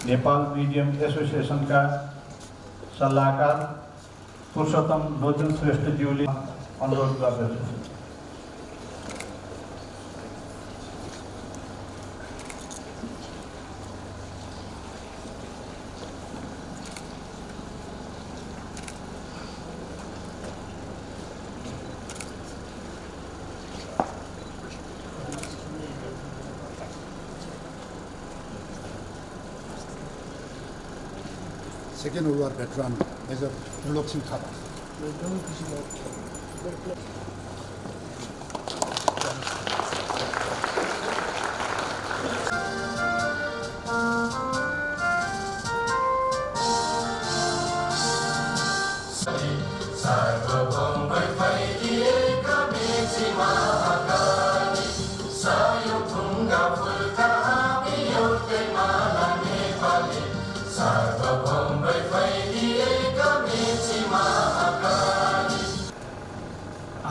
Nepal museum एसोसिएसनका सल्लाहकार पुरुषोत्तम रवचन श्रेष्ठज्यूले अनुरोध गर्दछु। Second war veteran Major उपलक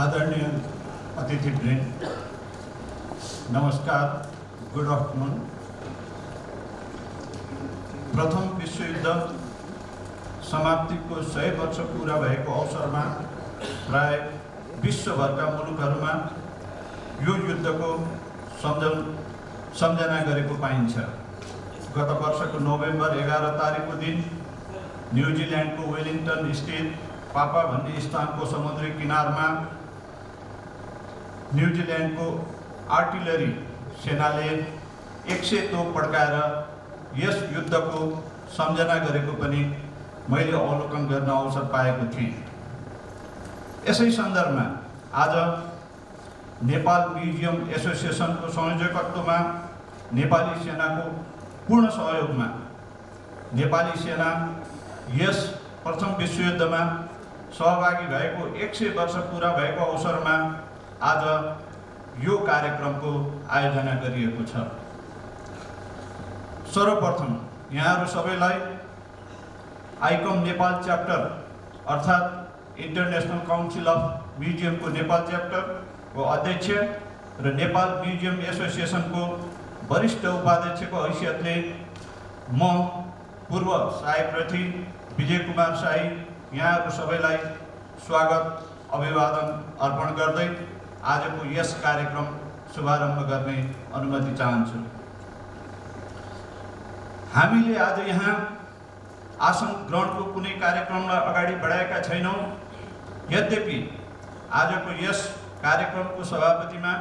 आदरणीय अतिथिवृन्द, नमस्कार, गुड आफ्टरनुन। प्रथम विश्वयुद्ध समाप्तिको 100 वर्ष पूरा भएको अवसरमा प्राय विश्वभरका मुलुकहरूमा यो युद्धको सम्झना गरेको पाइन्छ। गत वर्षको नोभेम्बर 11 तारिकको दिन न्युजिल्यान्डको वेलिङ्टन स्थित पापा भन्ने स्थानको समुद्री किनारमा न्युजिल्यान्डको आर्टिलरी सेनाले 100 तोप पड्काएर यस युद्धको सम्झना गरेको पनि मैले अवलोकन गर्न अवसर पाएको थिएँ। यसै सन्दर्भमा आज नेपाल म्युजियम एसोसिएसनको संयोजकत्वमा नेपाली सेनाको पूर्ण सहयोगमा नेपाली सेना यस प्रथम विश्वयुद्धमा सहभागी भएको 100 वर्ष पूरा भएको अवसरमा आज यो कार्यक्रमको आयोजना गरिएको छ। सर्वप्रथम यहाँहरू सबैलाई आइकम नेपाल च्याप्टर अर्थात् इन्टरनेसनल काउन्सिल अफ म्युजियमको नेपाल च्याप्टरको अध्यक्ष र नेपाल म्युजियम एसोसिएसनको वरिष्ठ उपाध्यक्षको हैसियतले म पूर्व सहायक रथी विजय कुमार शाही यहाँहरू सबैलाई स्वागत अभिवादन अर्पण गर्दै आजको यस कार्यक्रम शुभारम्भ गर्ने अनुमति चाहन्छु। हामीले आज यहाँ आसन ग्रहणको कुनै कार्यक्रमलाई अगाडि बढाएका छैनौँ। यद्यपि आजको यस कार्यक्रमको सभापतिमा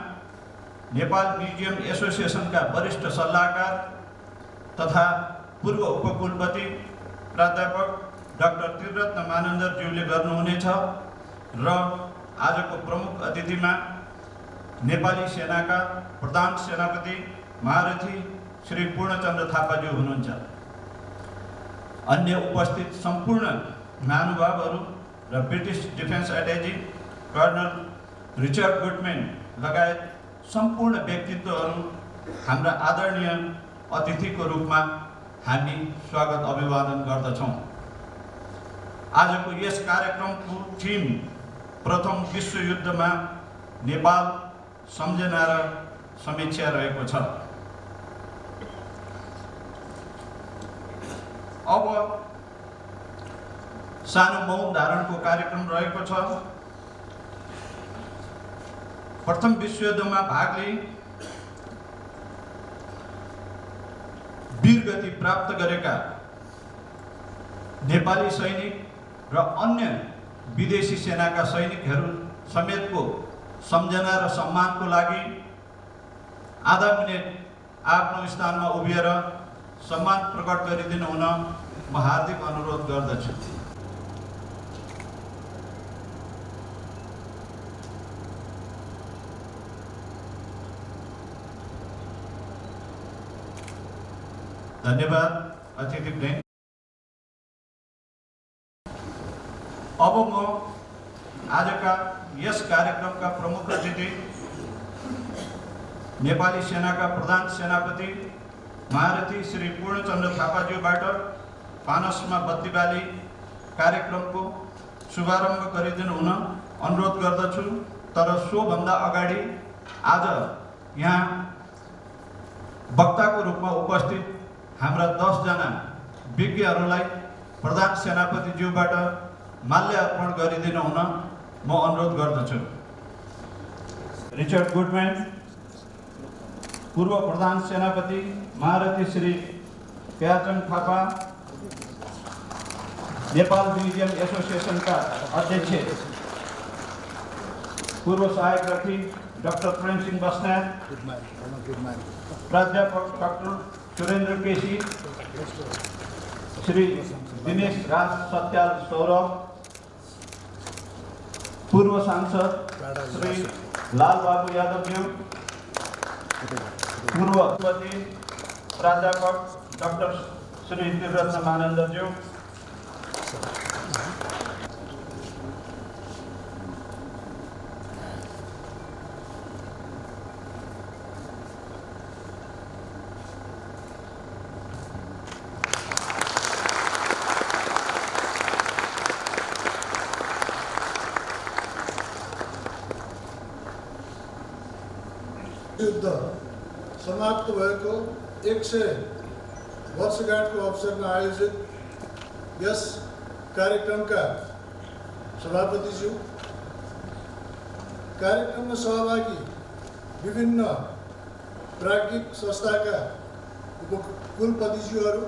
नेपाल म्युजियम एसोसिएसनका वरिष्ठ सल्लाहकार तथा पूर्व उपकुलपति प्राध्यापक डाक्टर त्रिरत्न मानन्दरज्यूले गर्नुहुनेछ र आजको प्रमुख अतिथिमा नेपाली सेनाका प्रधान सेनापति महारथी श्री पूर्णचन्द्र थापाज्यू हुनुहुन्छ। अन्य उपस्थित सम्पूर्ण महानुभावहरू र British defence एटाची colonel Richard Goodman लगायत सम्पूर्ण व्यक्तित्वहरू हाम्रा आदरणीय अतिथिको रूपमा हामी स्वागत अभिवादन गर्दछौँ। आजको यस कार्यक्रमको थीम प्रथम विश्वयुद्धमा नेपाल सम्झना र समीक्षा रहेको छ। अब सानो मौन धारणको कार्यक्रम रहेको छ। प्रथम विश्वयुद्धमा भाग लिई वीरगति प्राप्त गरेका नेपाली सैनिक र अन्य विदेशी सेनाका सैनिकहरू समेतको सम्झना र सम्मानको लागि आधा मिनेट आफ्नो स्थानमा उभिएर सम्मान प्रकट गरिदिनु हुन म हार्दिक अनुरोध गर्दछु। धन्यवाद अतिथिवृन्द। अब म आजका यस कार्यक्रमका प्रमुख अतिथि नेपाली सेनाका प्रधान सेनापति महारथी श्री पूर्णचन्द्र थापाज्यूबाट पानसमा बत्ती बाली कार्यक्रमको शुभारम्भ गरिदिनु हुन अनुरोध गर्दछु। तर सोभन्दा अगाडि आज यहाँ वक्ताको रूपमा उपस्थित हाम्रा 10 जना विज्ञहरूलाई प्रधान सेनापतिज्यूबाट माल्य अर्पण गरिदिनु हुन म अनुरोध गर्दछु। रिचर्ड गुडम्यान, पूर्व प्रधान सेनापति महारथी श्री प्याचन थापा, नेपाल म्युजियम एसोसिएसनका अध्यक्ष पूर्व सहायक रथी डाक्टर प्रेम सिंह बस्नेत, प्राध्यापक डाक्टर सुरेन्द्र केसी, श्री दिनेश राज सत्याल सौरभ, पूर्व सांसद श्री लाल बाबू यादवज्यू, पूर्व सभापति प्राध्यापक डाक्टर श्री त्रिरत्न मानन्दज्यू, युद्ध समाप्त भएको 100 वर्षगाँठको अवसरमा आयोजित यस कार्यक्रमका सभापतिज्यू, कार्यक्रममा सहभागी विभिन्न प्राज्ञिक संस्थाका उपकुलपतिज्यूहरू,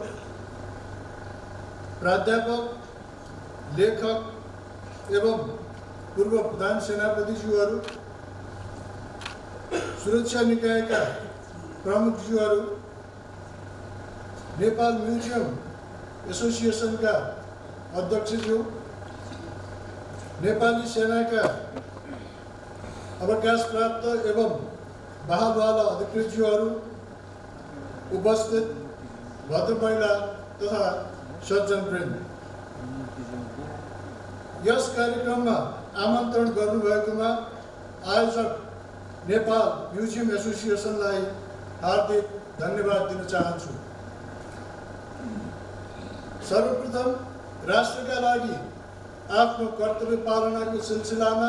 प्राध्यापक, लेखक एवं पूर्व प्रधान सेनापतिज्यूहरू, सुरक्षा निकायका प्रमुखज्यूहरू, नेपाल म्युजियम एसोसिएसनका अध्यक्षज्यू, नेपाली सेनाका अवकाश प्राप्त एवं बहालवाला अधिकृतज्यूहरू, उपस्थित भद्रमहिला तथा सज्जनवृन्द, यस कार्यक्रममा आमन्त्रण गर्नुभएकोमा आयोजक नेपाल म्युजियम एसोसिएसनलाई हार्दिक धन्यवाद दिन चाहन्छु। सर्वप्रथम राष्ट्रका लागि आफ्नो कर्तव्य पालनाको सिलसिलामा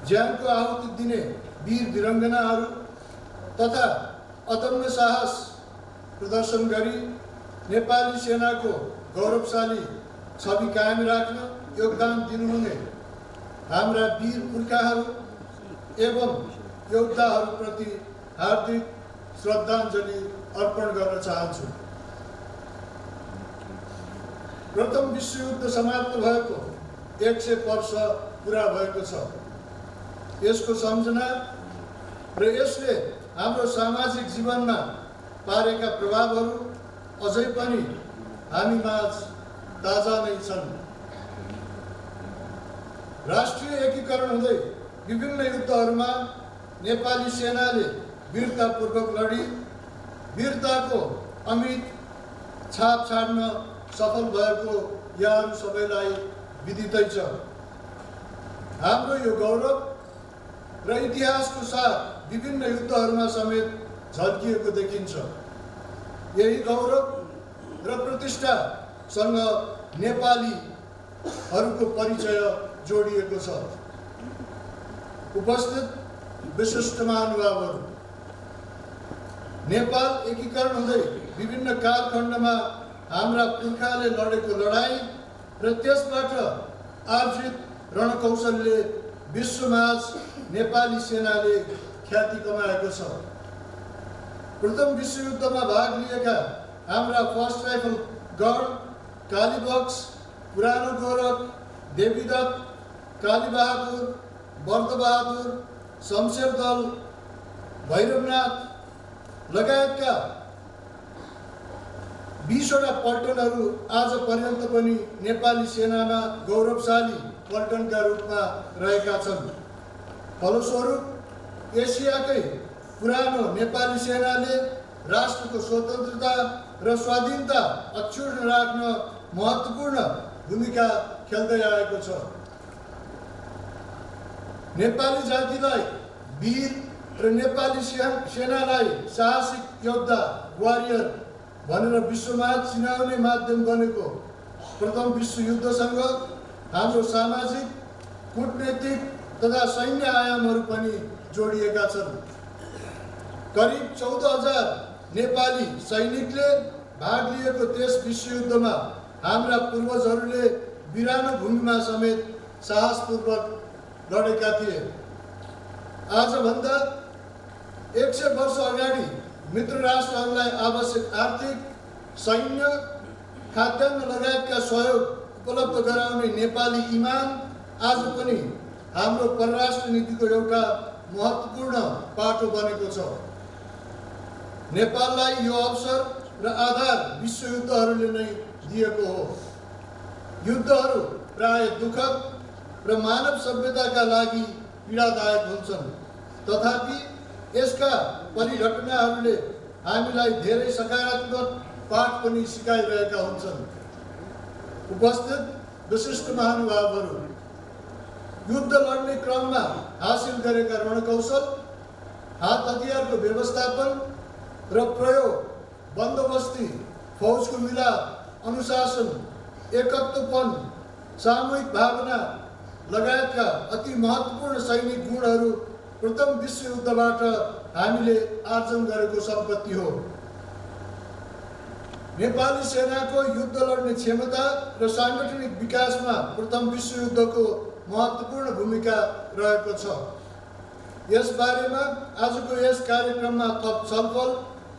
ज्यानको आहुति दिने वीर वीरङ्गनाहरू तथा अदम्य साहस प्रदर्शन गरी नेपाली सेनाको गौरवशाली छवि कायम राख्न योगदान दिनुहुने हाम्रा वीर पुर्खाहरू एवं योद्धाहरूप्रति हार्दिक श्रद्धाञ्जली अर्पण गर्न चाहन्छु। प्रथम विश्वयुद्ध समाप्त भएको 100 वर्ष पुरा भएको छ। यसको सम्झना र यसले हाम्रो सामाजिक जीवनमा पारेका प्रभावहरू अझै पनि हामीमाझ ताजा नै छन्। राष्ट्रिय एकीकरण हुँदै विभिन्न युद्धहरूमा नेपाली सेनाले वीरतापूर्वक लडी वीरताको अमिट छाप छाड्न सफल भएको यहाँहरू सबैलाई विदितै छ। हाम्रो यो गौरव र इतिहासको साथ विभिन्न युद्धहरूमा समेत झल्किएको देखिन्छ। यही गौरव र प्रतिष्ठासँग नेपालीहरूको परिचय जोडिएको छ। उपस्थित विशिष्ट महानुभावहरू, नेपाल एकीकरण हुँदै विभिन्न कालखण्डमा हाम्रा पुर्खाले लडेको लडाईँ र त्यसबाट आर्जित रणकौशलले विश्वमाझ नेपाली सेनाले ख्याति कमाएको छ। प्रथम विश्वयुद्धमा भाग लिएका हाम्रा फर्स्ट राइफल गण, कालीबक्स, पुरानो गोरख, देवीदत्त, कालीबहादुर, बर्दबहादुर, शमशेरदल, भैरवनाथ लगायतका 20 वटा पल्टनहरू आज पर्यन्त पनि नेपाली सेनामा गौरवशाली पल्टनका रूपमा रहेका छन्। फलस्वरूप एसियाकै पुरानो नेपाली सेनाले राष्ट्रको स्वतन्त्रता र स्वाधीनता अक्षुण्ण राख्न महत्त्वपूर्ण भूमिका खेल्दै आएको छ। नेपाली जातिलाई वीर र नेपाली सेनालाई साहसिक योद्धा वारियर भनेर विश्वमा चिनाउने माध्यम बनेको प्रथम विश्वयुद्धसँग हाम्रो सामाजिक, कूटनीतिक तथा सैन्य आयामहरू पनि जोडिएका छन्। करिब 14,000 नेपाली सैनिकले भाग लिएको त्यस विश्वयुद्धमा हाम्रा पूर्वजहरूले बिरानो भूमिमा समेत साहसपूर्वक लडेका थिए। आजभन्दा 100 वर्ष अगाडि मित्र राष्ट्रहरूलाई आवश्यक आर्थिक, सैन्य, खाद्यान्न लगायतका सहयोग उपलब्ध गराउने नेपाली इमान आज पनि हाम्रो परराष्ट्र नीतिको एउटा महत्त्वपूर्ण पाटो बनेको छ। नेपाललाई यो अवसर र आधार विश्वयुद्धहरूले नै दिएको हो। युद्धहरू प्राय दुःखद र मानव सभ्यताका लागि पीडादायक हुन्छन्, तथापि यसका परिघटनाहरूले हामीलाई धेरै सकारात्मक पाठ पनि सिकाइरहेका हुन्छन्। उपस्थित विशिष्ट महानुभावहरू, युद्ध लड्ने क्रममा हासिल गरेका रणकौशल, हात हतियारको व्यवस्थापन र प्रयोग, बन्दोबस्ती, फौजको मिलाप, अनुशासन, एकत्वपन, सामूहिक भावना लगायतका अति महत्त्वपूर्ण सैनिक गुणहरू प्रथम विश्वयुद्धबाट हामीले आर्जन गरेको सम्पत्ति हो। नेपाली सेनाको युद्ध लड्ने क्षमता र साङ्गठनिक विकासमा प्रथम विश्वयुद्धको महत्त्वपूर्ण भूमिका रहेको छ। यस बारेमा आजको यस कार्यक्रममा थप छलफल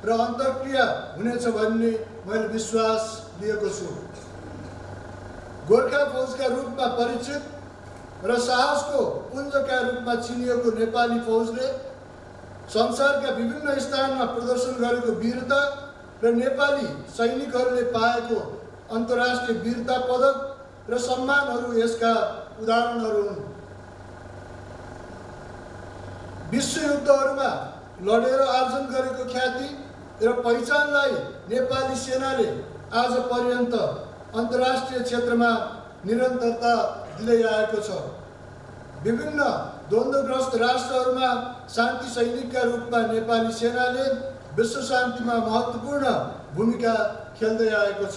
र अन्तर्क्रिया हुनेछ भन्ने मैले विश्वास लिएको छु। गोर्खा फौजका रूपमा परिचित र साहसको पुञ्जका रूपमा चिनिएको नेपाली फौजले संसारका विभिन्न स्थानमा प्रदर्शन गरेको वीरता र नेपाली सैनिकहरूले पाएको अन्तर्राष्ट्रिय वीरता पदक र सम्मानहरू यसका उदाहरणहरू हुन्। विश्वयुद्धहरूमा लडेर आर्जन गरेको ख्याति र पहिचानलाई नेपाली सेनाले आज पर्यन्त अन्तर्राष्ट्रिय क्षेत्रमा निरन्तरता दिँदै आएको छ। विभिन्न द्वन्द्वग्रस्त राष्ट्रहरूमा शान्ति सैनिकका रूपमा नेपाली सेनाले विश्व शान्तिमा महत्त्वपूर्ण भूमिका खेल्दै आएको छ।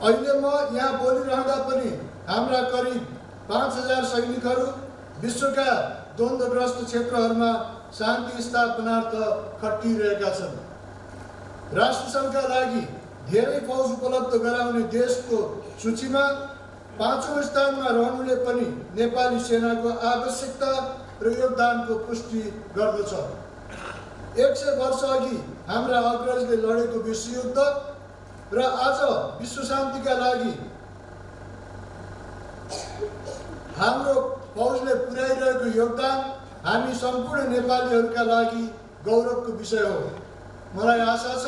अहिले म यहाँ बोलिरहँदा पनि हाम्रा करिब 5000 सैनिकहरू विश्वका द्वन्द्वग्रस्त क्षेत्रहरूमा शान्ति स्थापनार्थ खटिरहेका छन्। राष्ट्रसङ्घका लागि धेरै फौज उपलब्ध गराउने देशको सूचीमा 5औं स्थानमा रहनुले पनि नेपाली सेनाको आवश्यकता र योगदानको पुष्टि गर्दछ। 100 वर्ष अघि हाम्रा अग्रजले लडेको विश्वयुद्ध र आज विश्व शान्तिका लागि हाम्रो फौजले पुर्याइरहेको योगदान हामी सम्पूर्ण नेपालीहरूका लागि गौरवको विषय हो। मलाई आशा छ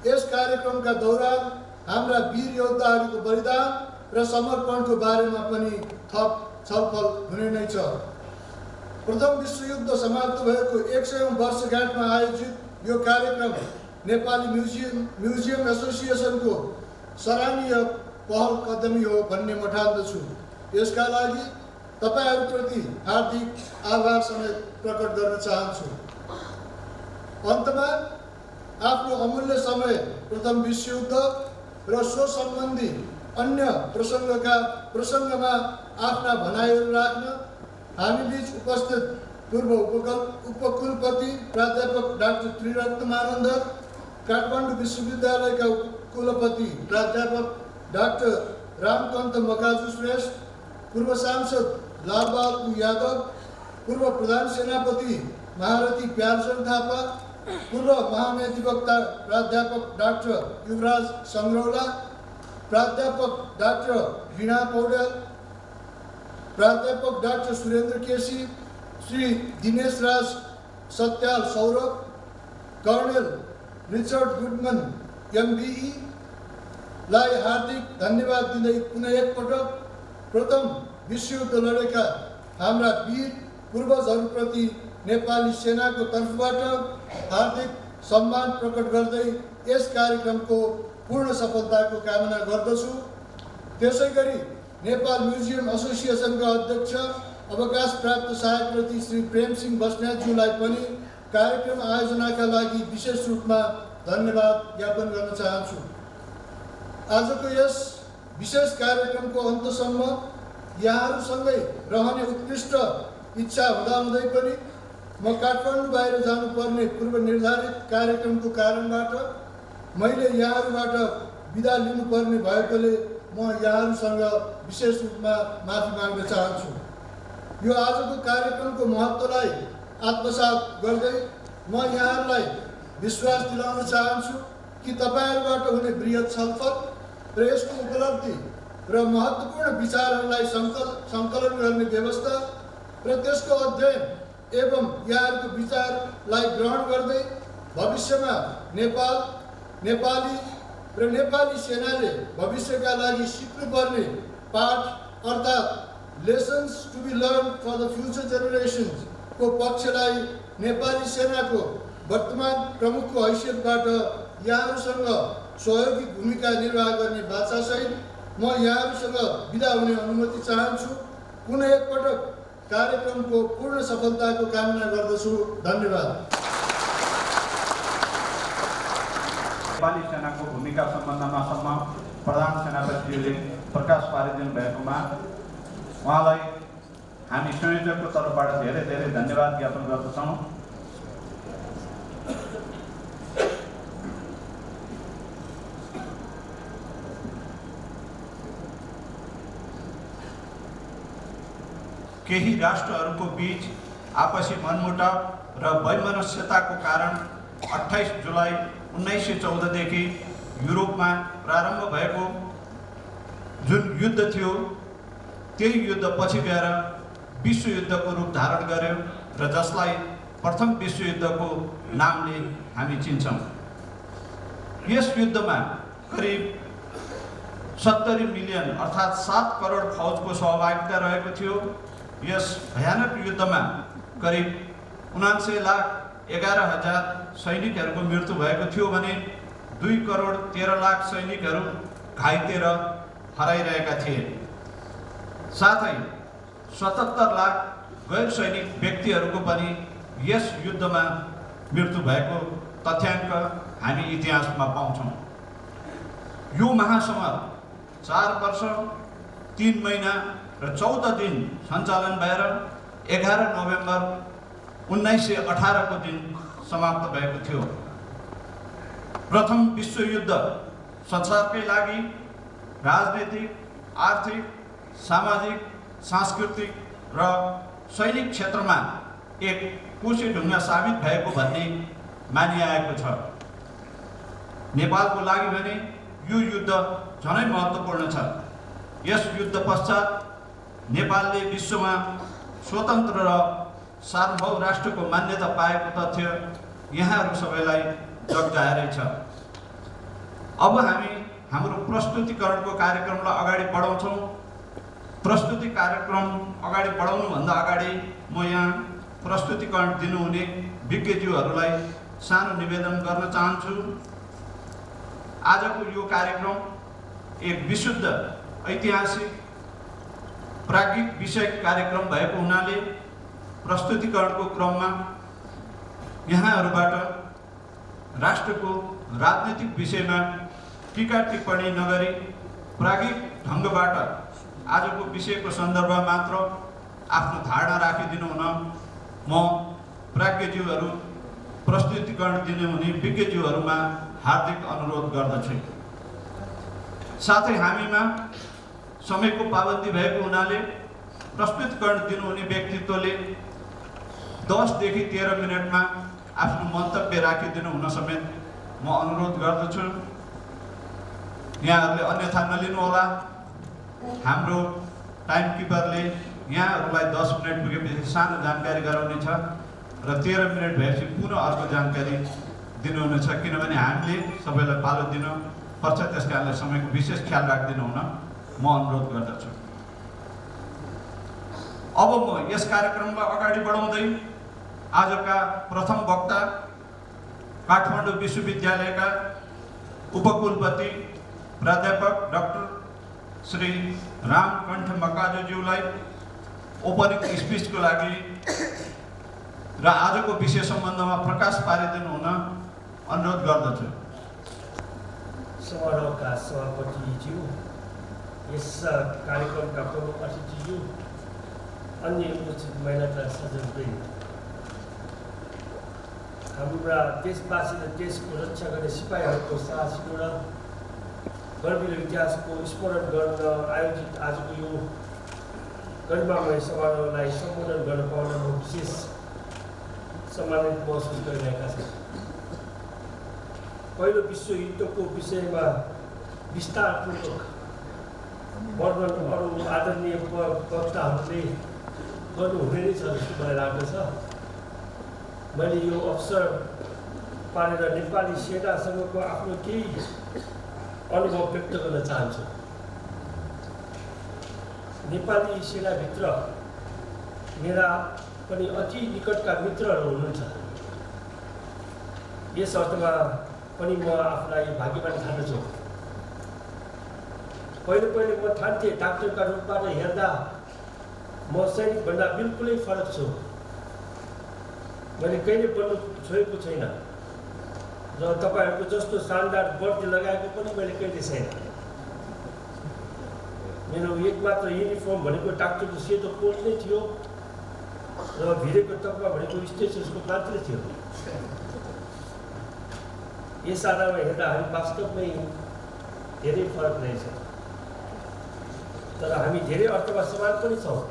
यस कार्यक्रमका दौरान हाम्रा वीर योद्धाहरूको बलिदान र समर्पणको बारेमा पनि थप छलफल हुने नै छ। प्रथम विश्वयुद्ध समाप्त भएको 100औं वर्षगाँठमा आयोजित यो कार्यक्रम नेपाली म्युजियम एसोसिएसनको सराहनीय पहल कदमी हो भन्ने म ठान्दछु। यसका लागि तपाईहरुप्रति हार्दिक आभार समेत प्रकट गर्न चाहन्छु। अन्तमा आफ्नो अमूल्य समय प्रथम विश्वयुद्ध र सो सम्बन्धी अन्य प्रसङ्गमा आफ्ना भनाइहरू राख्न हामी बीच उपस्थित पूर्व उपकुलपति प्राध्यापक डाक्टर त्रिरत्नमानन्द, काठमाडौँ विश्वविद्यालयका कुलपति प्राध्यापक डाक्टर रामकान्त मकाजु श्रेष्ठ, पूर्व सांसद लालबहादुर यादव, पूर्व प्रधान सेनापति महारथी प्यारचन्द थापा, पूर्व महाधिवक्ता प्राध्यापक डाक्टर युवराज सङ्ग्रौला, प्राध्यापक डाक्टर वीणा पौडेल, प्राध्यापक डाक्टर सुरेन्द्र केसी, श्री दिनेश राज सत्याल सौरभ, कर्णेल रिचर्ड गुडमन एमबीई लाई हार्दिक धन्यवाद दिँदै पुनः एकपटक प्रथम विश्वयुद्ध लडेका हाम्रा वीर पूर्वजहरूप्रति नेपाली सेनाको तर्फबाट हार्दिक सम्मान प्रकट गर्दै यस कार्यक्रमको पूर्ण सफलताको कामना गर्दछु। त्यसैगरी नेपाल म्युजियम एसोसिएसनका अध्यक्ष अवकाश प्राप्त सहायक श्री प्रेमसिंह बस्नेतज्यूलाई पनि कार्यक्रम आयोजनाका लागि विशेष रूपमा धन्यवाद ज्ञापन गर्न चाहन्छु। आजको यस विशेष कार्यक्रमको अन्तसम्म यहाँहरूसँगै रहने उत्कृष्ट इच्छा हुँदाहुँदै पनि म काठमाडौँ बाहिर जानुपर्ने पूर्व निर्धारित कार्यक्रमको कारणबाट मैले यहाँहरूबाट बिदा लिनुपर्ने भएकोले म यहाँहरूसँग विशेष रूपमा माफी माग्न चाहन्छु। यो आजको कार्यक्रमको महत्त्वलाई आत्मसात गर्दै म यहाँहरूलाई विश्वास दिलाउन चाहन्छु कि तपाईहरूबाट हुने बृहत् छलफल र यसको उपलब्धि र महत्त्वपूर्ण विचारहरूलाई सङ्कलन गर्ने व्यवस्था र त्यसको अध्ययन एवं यहाँहरूको विचारलाई ग्रहण गर्दै भविष्यमा नेपाली र नेपाली सेनाले भविष्यका लागि सिक्नुपर्ने पाठ अर्थात् lessons to be learn for the future generations को पक्षलाई नेपाली सेनाको वर्तमान प्रमुखको हैसियतबाट यहाँहरूसँग सहयोगी भूमिका निर्वाह गर्ने बाचासहित म यहाँहरूसँग बिदा हुने अनुमति चाहन्छु। पुनः एकपटक कार्यक्रमको पूर्ण सफलताको कामना गर्दछु। धन्यवाद। नेपाली सेनाको भूमिका सम्बन्धमा प्रधान सेनापतिले प्रकाश पारिदिनु भएकोमा उहाँलाई हामी संयोजकको तर्फबाट धेरै धेरै धन्यवाद ज्ञापन गर्दछौँ। केही राष्ट्रहरूको बीच आपसी मनमुटाव र वैमनस्यताको कारण 28 जुलाई 1914 देखि युरोपमा प्रारम्भ भएको जुन युद्ध थियो त्यही युद्ध पछि गएर विश्वयुद्धको रूप धारण गर्यो र जसलाई प्रथम विश्वयुद्धको नामले हामी चिन्छौँ। यस युद्धमा करिब 70 मिलियन अर्थात् 7 करोड फौजको सहभागिता रहेको थियो। यस भयानक युद्धमा करिब 79,11,000 सैनिकहरूको मृत्यु भएको थियो भने 2 करोड 13 लाख सैनिकहरू घाइते र हराइरहेका थिए। साथै 77 लाख गैर सैनिक व्यक्तिहरूको पनि यस युद्धमा मृत्यु भएको तथ्याङ्क हामी इतिहासमा पाउँछौँ। यो महासमर 4 वर्ष 3 महिना र 14 दिन सञ्चालन भएर 11 नोभेम्बर 1918 को दिन समाप्त भएको थियो। प्रथम विश्वयुद्ध संसारकै लागि राजनीतिक, आर्थिक, सामाजिक, सांस्कृतिक र सैनिक क्षेत्रमा एक कोसीढुङ्गा साबित भएको भन्ने मानिआएको छ। नेपालको लागि भने यो युद्ध झनै महत्त्वपूर्ण छ। यस युद्ध पश्चात नेपालले विश्वमा स्वतन्त्र र सार्वभौम राष्ट्रको मान्यता पाएको तथ्य यहाँहरू सबैलाई जगजाहेरै छ। अब हामी हाम्रो प्रस्तुतिकरणको कार्यक्रमलाई अगाडि बढाउँछौँ। प्रस्तुति कार्यक्रम अगाडि बढाउनुभन्दा अगाडि म यहाँ प्रस्तुतिकरण दिनुहुने विज्ञज्यूहरूलाई सानो निवेदन गर्न चाहन्छु। आजको यो कार्यक्रम एक विशुद्ध ऐतिहासिक प्राज्ञिक विषय कार्यक्रम भएको हुनाले प्रस्तुतिकरणको क्रममा यहाँहरूबाट राष्ट्रको राजनीतिक विषयमा टीका टिप्पणी नगरी प्राज्ञिक ढङ्गबाट आजको विषयको सन्दर्भमा मात्र आफ्नो धारणा राखिदिनु हुन म प्राज्ञज्यूहरू प्रस्तुतिकरण दिनुहुने विज्ञज्यूहरूमा हार्दिक अनुरोध गर्दछु। साथै हामीमा समयको पाबन्दी भएको हुनाले प्रस्तुतिकरण दिनुहुने व्यक्तित्वले 10 देखि 13 मिनटमा आफ्नो मन्तव्य राखिदिनु हुन समेत म अनुरोध गर्दछु। यहाँहरूले अन्यथा नलिनु होला। हाम्रो टाइम किपरले यहाँहरूलाई 10 मिनट पुगेपछि सानो जानकारी गराउने छ र 13 मिनट भएपछि पुनः अर्को जानकारी दिनुहुनेछ, किनभने हामीले सबैलाई पालो दिन पर्छ। त्यसकारणले समयको विशेष ख्याल राखिदिनु हुन म अनुरोध गर्दछु। अब म यस कार्यक्रमलाई अगाडि बढाउँदै आजका प्रथम वक्ता काठमाडौँ विश्वविद्यालयका उपकुलपति प्राध्यापक डाक्टर श्री रामकण्ठ मकाजुज्यूलाई ओपनिङ स्पिचको लागि र आजको विषय सम्बन्धमा प्रकाश पारिदिनु हुन अनुरोध गर्दछु। समारोहका सभापतिज्यू, यस कार्यक्रमका प्रमुख अतिथिज्यू, अन्य उपस्थित महिलाका सदस्यवृन्द, हाम्रा देशवासी र देशको रक्षा गर्ने सिपाहीहरूको साहसिलो र गर्विलो इतिहासको स्मरण गर्न आयोजित आजको यो गरिमामय समारोहलाई सम्बोधन गर्न पाउन म विशेष सम्मानित महसुस गरिरहेका छन्। पहिलो विश्वयुद्धको विषयमा विस्तारपूर्वक वर्णन अरू आदरणीय वक्ताहरूले गर्नुहुने नै छ जस्तो मलाई लाग्दछ। मैले यो अवसर पारेर नेपाली सेनासँगको आफ्नो केही अनुभव व्यक्त गर्न चाहन्छु। नेपाली सेनाभित्र मेरा पनि अति निकटका मित्रहरू हुनुहुन्छ। यस अर्थमा पनि म आफूलाई भाग्यवान ठान्दछु। पहिले म ठान्थेँ डाक्टरका रूपबाट हेर्दा म सैनिकभन्दा बिल्कुलै फरक छु। मैले कहिले बन्नु छोडेको छैन र तपाईँहरूको जस्तो शानदार वर्दी लगाएको पनि मैले कहिले छैन। मेरो एकमात्र युनिफर्म भनेको डाक्टरको सेतो कोट नै थियो र भिरेको तकमा भनेको स्टेथोस्कोप मात्रै थियो। यस आधारमा हेर्दा हामी वास्तवमै धेरै फरक रहेछ, तर हामी धेरै अर्थमा समान पनि छौँ।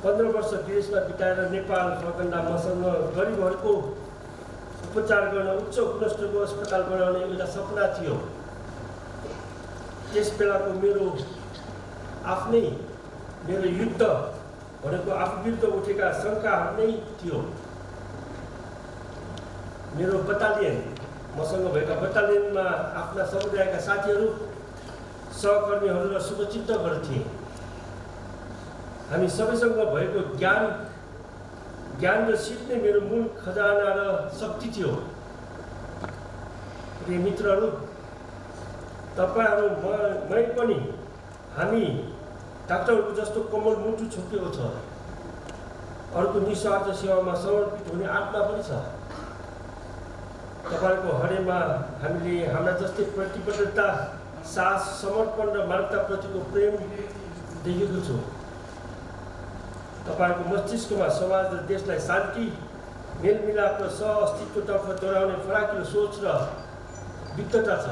15 वर्ष विदेशमा बिताएर नेपाल फर्कँदा मसँग गरिबहरूको उपचार गर्न उच्च गुणस्तरको अस्पताल बनाउने एउटा सपना थियो। त्यस बेलाको मेरो युद्ध भनेको आफू विरुद्ध उठेका शङ्काहरू नै थियो। मेरो बटालियन, मसँग भएका बटालियनमा आफ्ना समुदायका साथीहरू, सहकर्मीहरू र शुभचिन्तकहरू थिए। हामी सबैसँग भएको ज्ञान र सिप नै मेरो मूल खजाना र शक्ति थियो। प्रिय मित्रहरू, तपाईँहरू मै पनि हामी डाक्टरहरूको जस्तो कोमल मुटु छोपिएको छ। अरूको निस्वार्थ सेवामा समर्पित हुने आत्मा पनि छ। तपाईँहरूको हरेमा हामीले हाम्रा जस्तै प्रतिबद्धता, साहस, समर्पण र मानवताप्रतिको प्रेम देखेको छु। तपाईँहरूको मस्तिष्कमा समाज र देशलाई शान्ति, मेलमिलाप र सह-अस्तित्वतर्फ दोहोऱ्याउने फराकिलो सोच र विद्वता छ।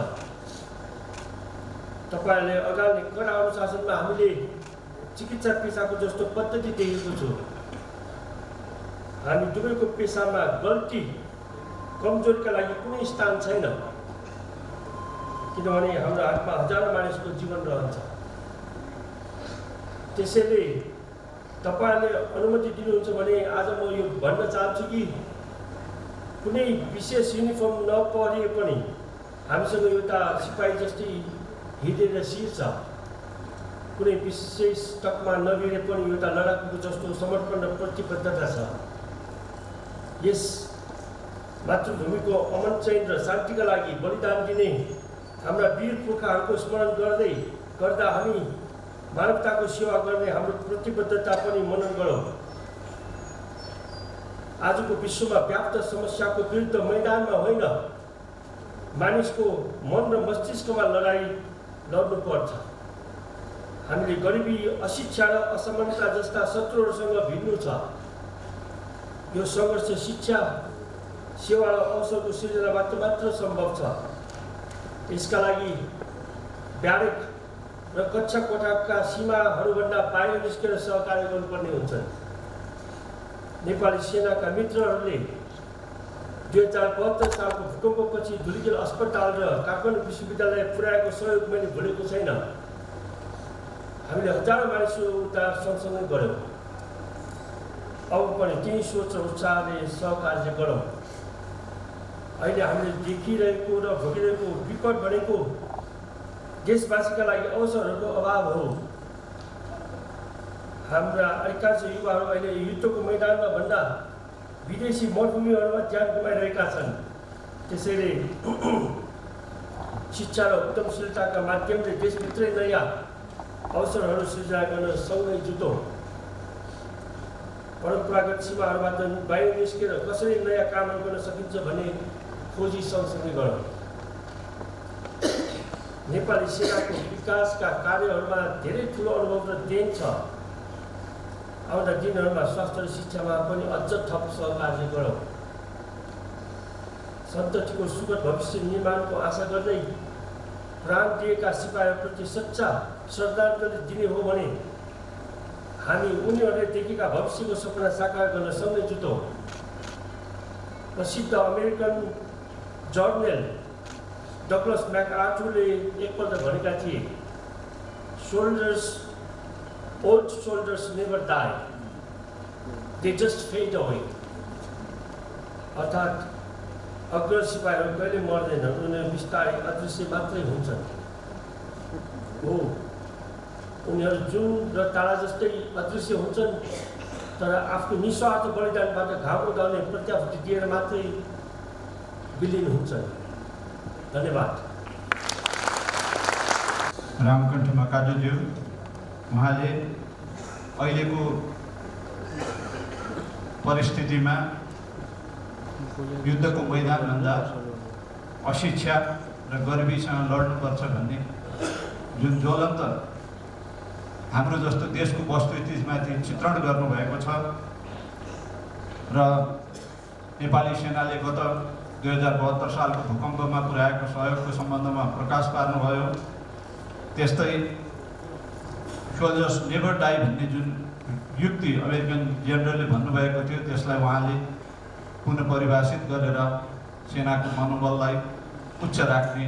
तपाईँहरूले अगाउने कडा अनुशासनमा हामीले चिकित्सा पेसाको जस्तो पद्धति देखेको छु। हामी दुवैको पेसामा गल्ती, कमजोरीका लागि कुनै स्थान छैन, किनभने हाम्रो हातमा हजारौँ मानिसको जीवन रहन्छ। त्यसैले तपाईँहरूले अनुमति दिनुहुन्छ भने आज म यो भन्न चाहन्छु कि कुनै विशेष युनिफर्म नपरे पनि हामीसँग एउटा सिपाही जस्तै हृदय र शिर छ। कुनै विशेष तकमा नबिरे पनि एउटा लडाकुको जस्तो समर्पण र प्रतिबद्धता छ। यस मातृभूमिको अमन चैन र शान्तिका लागि बलिदान दिने हाम्रा वीर पुर्खाहरूको स्मरण गर्दा हामी मानवताको सेवा गर्ने हाम्रो प्रतिबद्धता पनि मनन गरौँ। आजको विश्वमा व्याप्त समस्याको विरुद्ध मैदानमा होइन, मानिसको मन र मस्तिष्कमा लडाइँ लड्नुपर्छ। हामीले गरिबी, अशिक्षा र असमानता जस्ता शत्रुहरूसँग भिड्नु छ। यो सङ्घर्ष शिक्षा, सेवा र अवसरको सृजनाबाट मात्र सम्भव छ। यसका लागि ब्यारेक र कक्षा कोठाका सीमाहरूभन्दा बाहिर निस्केर सहकार्य गर्नुपर्ने हुन्छ। नेपाली सेनाका मित्रहरूले 2072 सालको भूकम्पपछि धुलिखेल अस्पताल र काठमाडौँ विश्वविद्यालय पुर्याएको सहयोग मैले भुलेको छैन। हामीले हजारौँ मानिसहरू उद्धार सँगसँगै गऱ्यौँ। अब पनि त्यही सोच र उत्साहले सहकार्य गरौँ। अहिले हामीले देखिरहेको र भोगिरहेको विकट भनेको देशवासीका लागि अवसरहरूको अभाव हो। हाम्रा अधिकांश युवाहरू अहिले युद्धको मैदानमा भन्दा विदेशी मरुभूमिहरूमा ज्यान गुमाइरहेका छन्। त्यसैले शिक्षा र उद्यमशीलताका माध्यमले देशभित्रै नयाँ अवसरहरू सृजना गर्न सँगै जुटौँ। परम्परागत सीमाहरूबाट बाहिर निस्केर कसरी नयाँ कामहरू गर्न सकिन्छ भन्ने खोजी सँगसँगै गरौँ। नेपाली सेनाको विकासका कार्यहरूमा धेरै ठुलो अनुभव र देन छ। आउँदा दिनहरूमा स्वास्थ्य र शिक्षामा पनि अझ थप सहकार्य गरौँ। सन्ततिको सुखद भविष्य निर्माणको आशा गर्दै प्राण दिएका सिपाहीहरूप्रति सच्चा श्रद्धाञ्जली दिने हो भने हामी उनीहरूले देखेका भविष्यको सपना साकार गर्न सँगै जुटौँ। प्रसिद्ध अमेरिकन जर्नल डगलस मैकआर्थरले एकपल्ट भनेका थिए, old soldiers never die, they just fade away. अर्थात् अग्र सिपाहीहरू कहिले मर्दैनन्, उनीहरू बिस्तारै अदृश्य मात्रै हुन्छन्। हो, उनीहरू जुन र तारा जस्तै अदृश्य हुन्छन्, तर आफ्नो निस्वार्थ बलिदानबाट घाम उदाउने प्रत्याभूति दिएर मात्रै विलीन हुन्छन्। धन्यवाद। रामकण्ठ मकाजुज्यू, उहाँले अहिलेको परिस्थितिमा युद्धको मैदानभन्दा अशिक्षा र गरिबीसँग लड्नुपर्छ भन्ने जुन ज्वलन्त हाम्रो जस्तो देशको वस्तुस्थितिमाथि चित्रण गर्नुभएको छ र नेपाली सेनाले गत 2072 सालको भूकम्पमा पुर्याएको सहयोगको सम्बन्धमा प्रकाश पार्नुभयो। त्यस्तै सोल्जर्स नेभर डाई भन्ने जुन युक्ति अमेरिकन जेनरलले भन्नुभएको थियो, त्यसलाई उहाँले पुनः परिभाषित गरेर सेनाको मनोबललाई उच्च राख्ने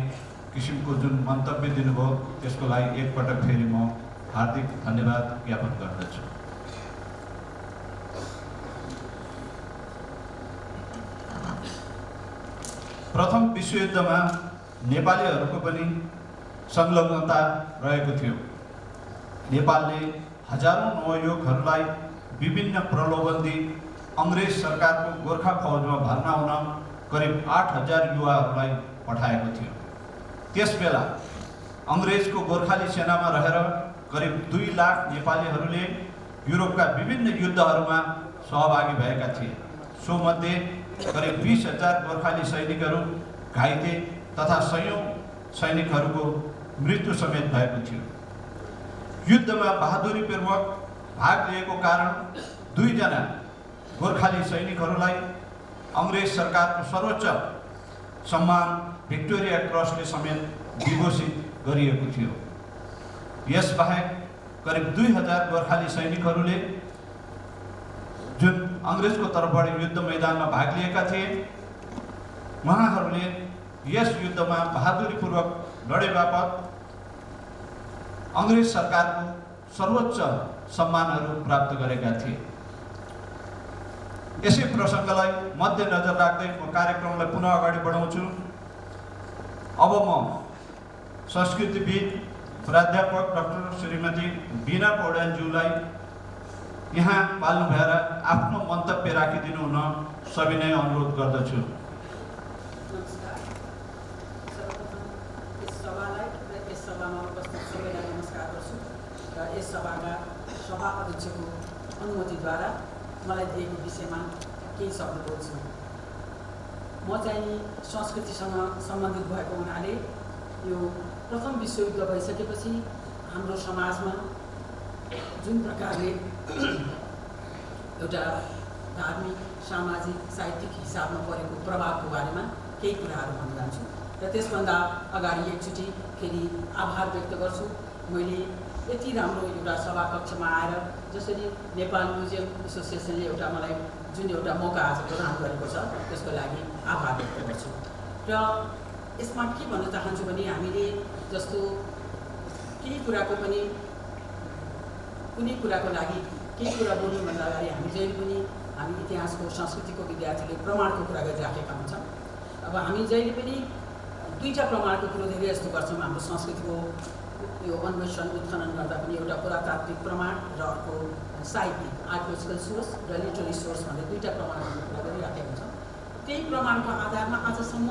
किसिमको जुन मन्तव्य दिनुभयो, त्यसको लागि एकपटक फेरि म हार्दिक धन्यवाद ज्ञापन गर्दछु। प्रथम विश्वयुद्धमा नेपालीहरूको पनि संलग्नता रहेको थियो। नेपालले हजारौं नवयुवकहरूलाई विभिन्न प्रलोभन दिई अंग्रेज सरकारको गोर्खा फौजमा भर्ना हुन करिब 8000 युवाहरूलाई पठाएको थियो। त्यसबेला अंग्रेजको गोर्खाली सेनामा रहेर करिब 2 लाख नेपालीहरूले युरोपका विभिन्न युद्धहरूमा सहभागी भएका थिए। सोमध्ये करिब 20,000 गोर्खाली सैनिकहरू घाइते तथा सयौं सैनिकहरूको मृत्यु समेत भएको थियो। युद्धमा बहादुरीपूर्वक भाग लिएको कारण 2 जना गोर्खाली सैनिकहरूलाई अंग्रेज सरकारको सर्वोच्च सम्मान भिक्टोरिया क्रसले समेत विभूषित गरिएको थियो। यसबाहेक करिब 2000 गोर्खाली सैनिकहरूले जुन अंग्रेजको तर्फबाट युद्ध मैदानमा भाग लिएका थिए, उहाँहरूले यस युद्धमा बहादुरीपूर्वक लडे बापत अंग्रेज सरकारको सर्वोच्च सम्मानहरू प्राप्त गरेका थिए। यसै प्रसङ्गलाई मध्यनजर राख्दै म कार्यक्रमलाई पुनः अगाडि बढाउँछु। अब म संस्कृतिविद प्राध्यापक डाक्टर श्रीमती बीना पौड्यालज्यूलाई यहाँ पाल्नु भएर आफ्नो मन्तव्य राखिदिनु हुन सविनय अनुरोध गर्दछु। नमस्कार। सर्वप्रथम यस सभालाई र यस सभामा उपस्थित सबैलाई नमस्कार गर्छु र यस सभाका सभा अध्यक्षको अनुमतिद्वारा मलाई दिएको विषयमा केही शब्द बोल्छु। म चाहिँ संस्कृतिसँग सम्बन्धित भएको हुनाले यो प्रथम विश्वयुद्ध भइसकेपछि हाम्रो समाजमा जुन प्रकारले एउटा धार्मिक, सामाजिक, साहित्यिक हिसाबमा परेको प्रभावको बारेमा केही कुराहरू भन्न जान्छु र त्यसभन्दा अगाडि एकचोटि फेरि आभार व्यक्त गर्छु। मैले यति राम्रो एउटा सभाकक्षमा आएर जसरी नेपाल म्युजियम एसोसिएसनले एउटा मलाई जुन एउटा मौका आज प्रदान गरेको छ, त्यसको लागि आभार व्यक्त गर्छु। र यसमा के भन्न चाहन्छु भने हामीले जस्तो केही कुराको पनि कुनै कुराको लागि केही कुरा बोल्नुभन्दा अगाडि हामी जहिले पनि हामी इतिहासको, संस्कृतिको विद्यार्थीले प्रमाणको कुरा गरिराखेका हुन्छौँ। अब हामी जहिले पनि 2टा प्रमाणको कुरो धेरै जस्तो गर्छौँ। हाम्रो संस्कृतिको यो अन्वेषण उत्खनन गर्दा पनि एउटा पुरातात्विक प्रमाण र अर्को साहित्यिक आर्कियोलोजिकल सोर्स र लिटरेरी सोर्स भन्ने 2टा प्रमाणको कुरा गरिराखेका हुन्छौँ। त्यही प्रमाणको आधारमा आजसम्म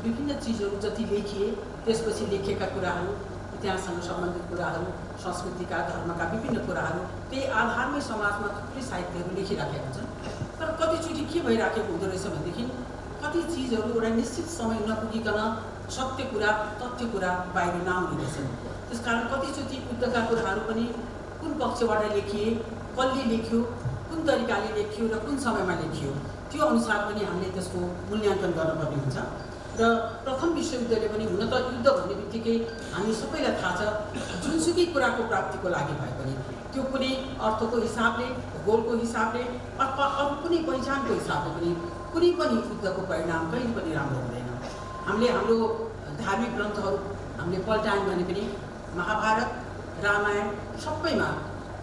विभिन्न चिजहरू जति लेखिए, त्यसपछि लेखिएका कुराहरू, इतिहाससँग सम्बन्धित कुराहरू, संस्कृतिका, धर्मका विभिन्न कुराहरू, त्यही आधारमै समाजमा थुप्रै साहित्यहरू लेखिराखेका छन्। तर कतिचोटि के भइराखेको हुँदो रहेछ भनेदेखि कति चिजहरू एउटा निश्चित समय नपुगिकन सत्य कुरा, तथ्य कुरा बाहिर नआउने रहेछन्। त्यसकारण कतिचोटि युद्धका कुराहरू पनि कुन पक्षबाट लेखिए, कसले लेख्यो, कुन तरिकाले लेख्यो र कुन समयमा लेखियो, त्यो अनुसार पनि हामीले त्यसको मूल्याङ्कन गर्नुपर्ने हुन्छ। र प्रथम विश्वयुद्धले पनि हुन त युद्ध भन्ने बित्तिकै हामी सबैलाई थाहा छ जुनसुकै कुराको प्राप्तिको लागि भए पनि त्यो कुनै अर्थको हिसाबले, भूगोलको हिसाबले अथवा अरू कुनै पहिचानको हिसाबले पनि कुनै पनि युद्धको परिणाम कहिले पनि राम्रो हुँदैन। हामीले हाम्रो धार्मिक ग्रन्थहरू हामीले पल्टायौँ भने पनि महाभारत, रामायण सबैमा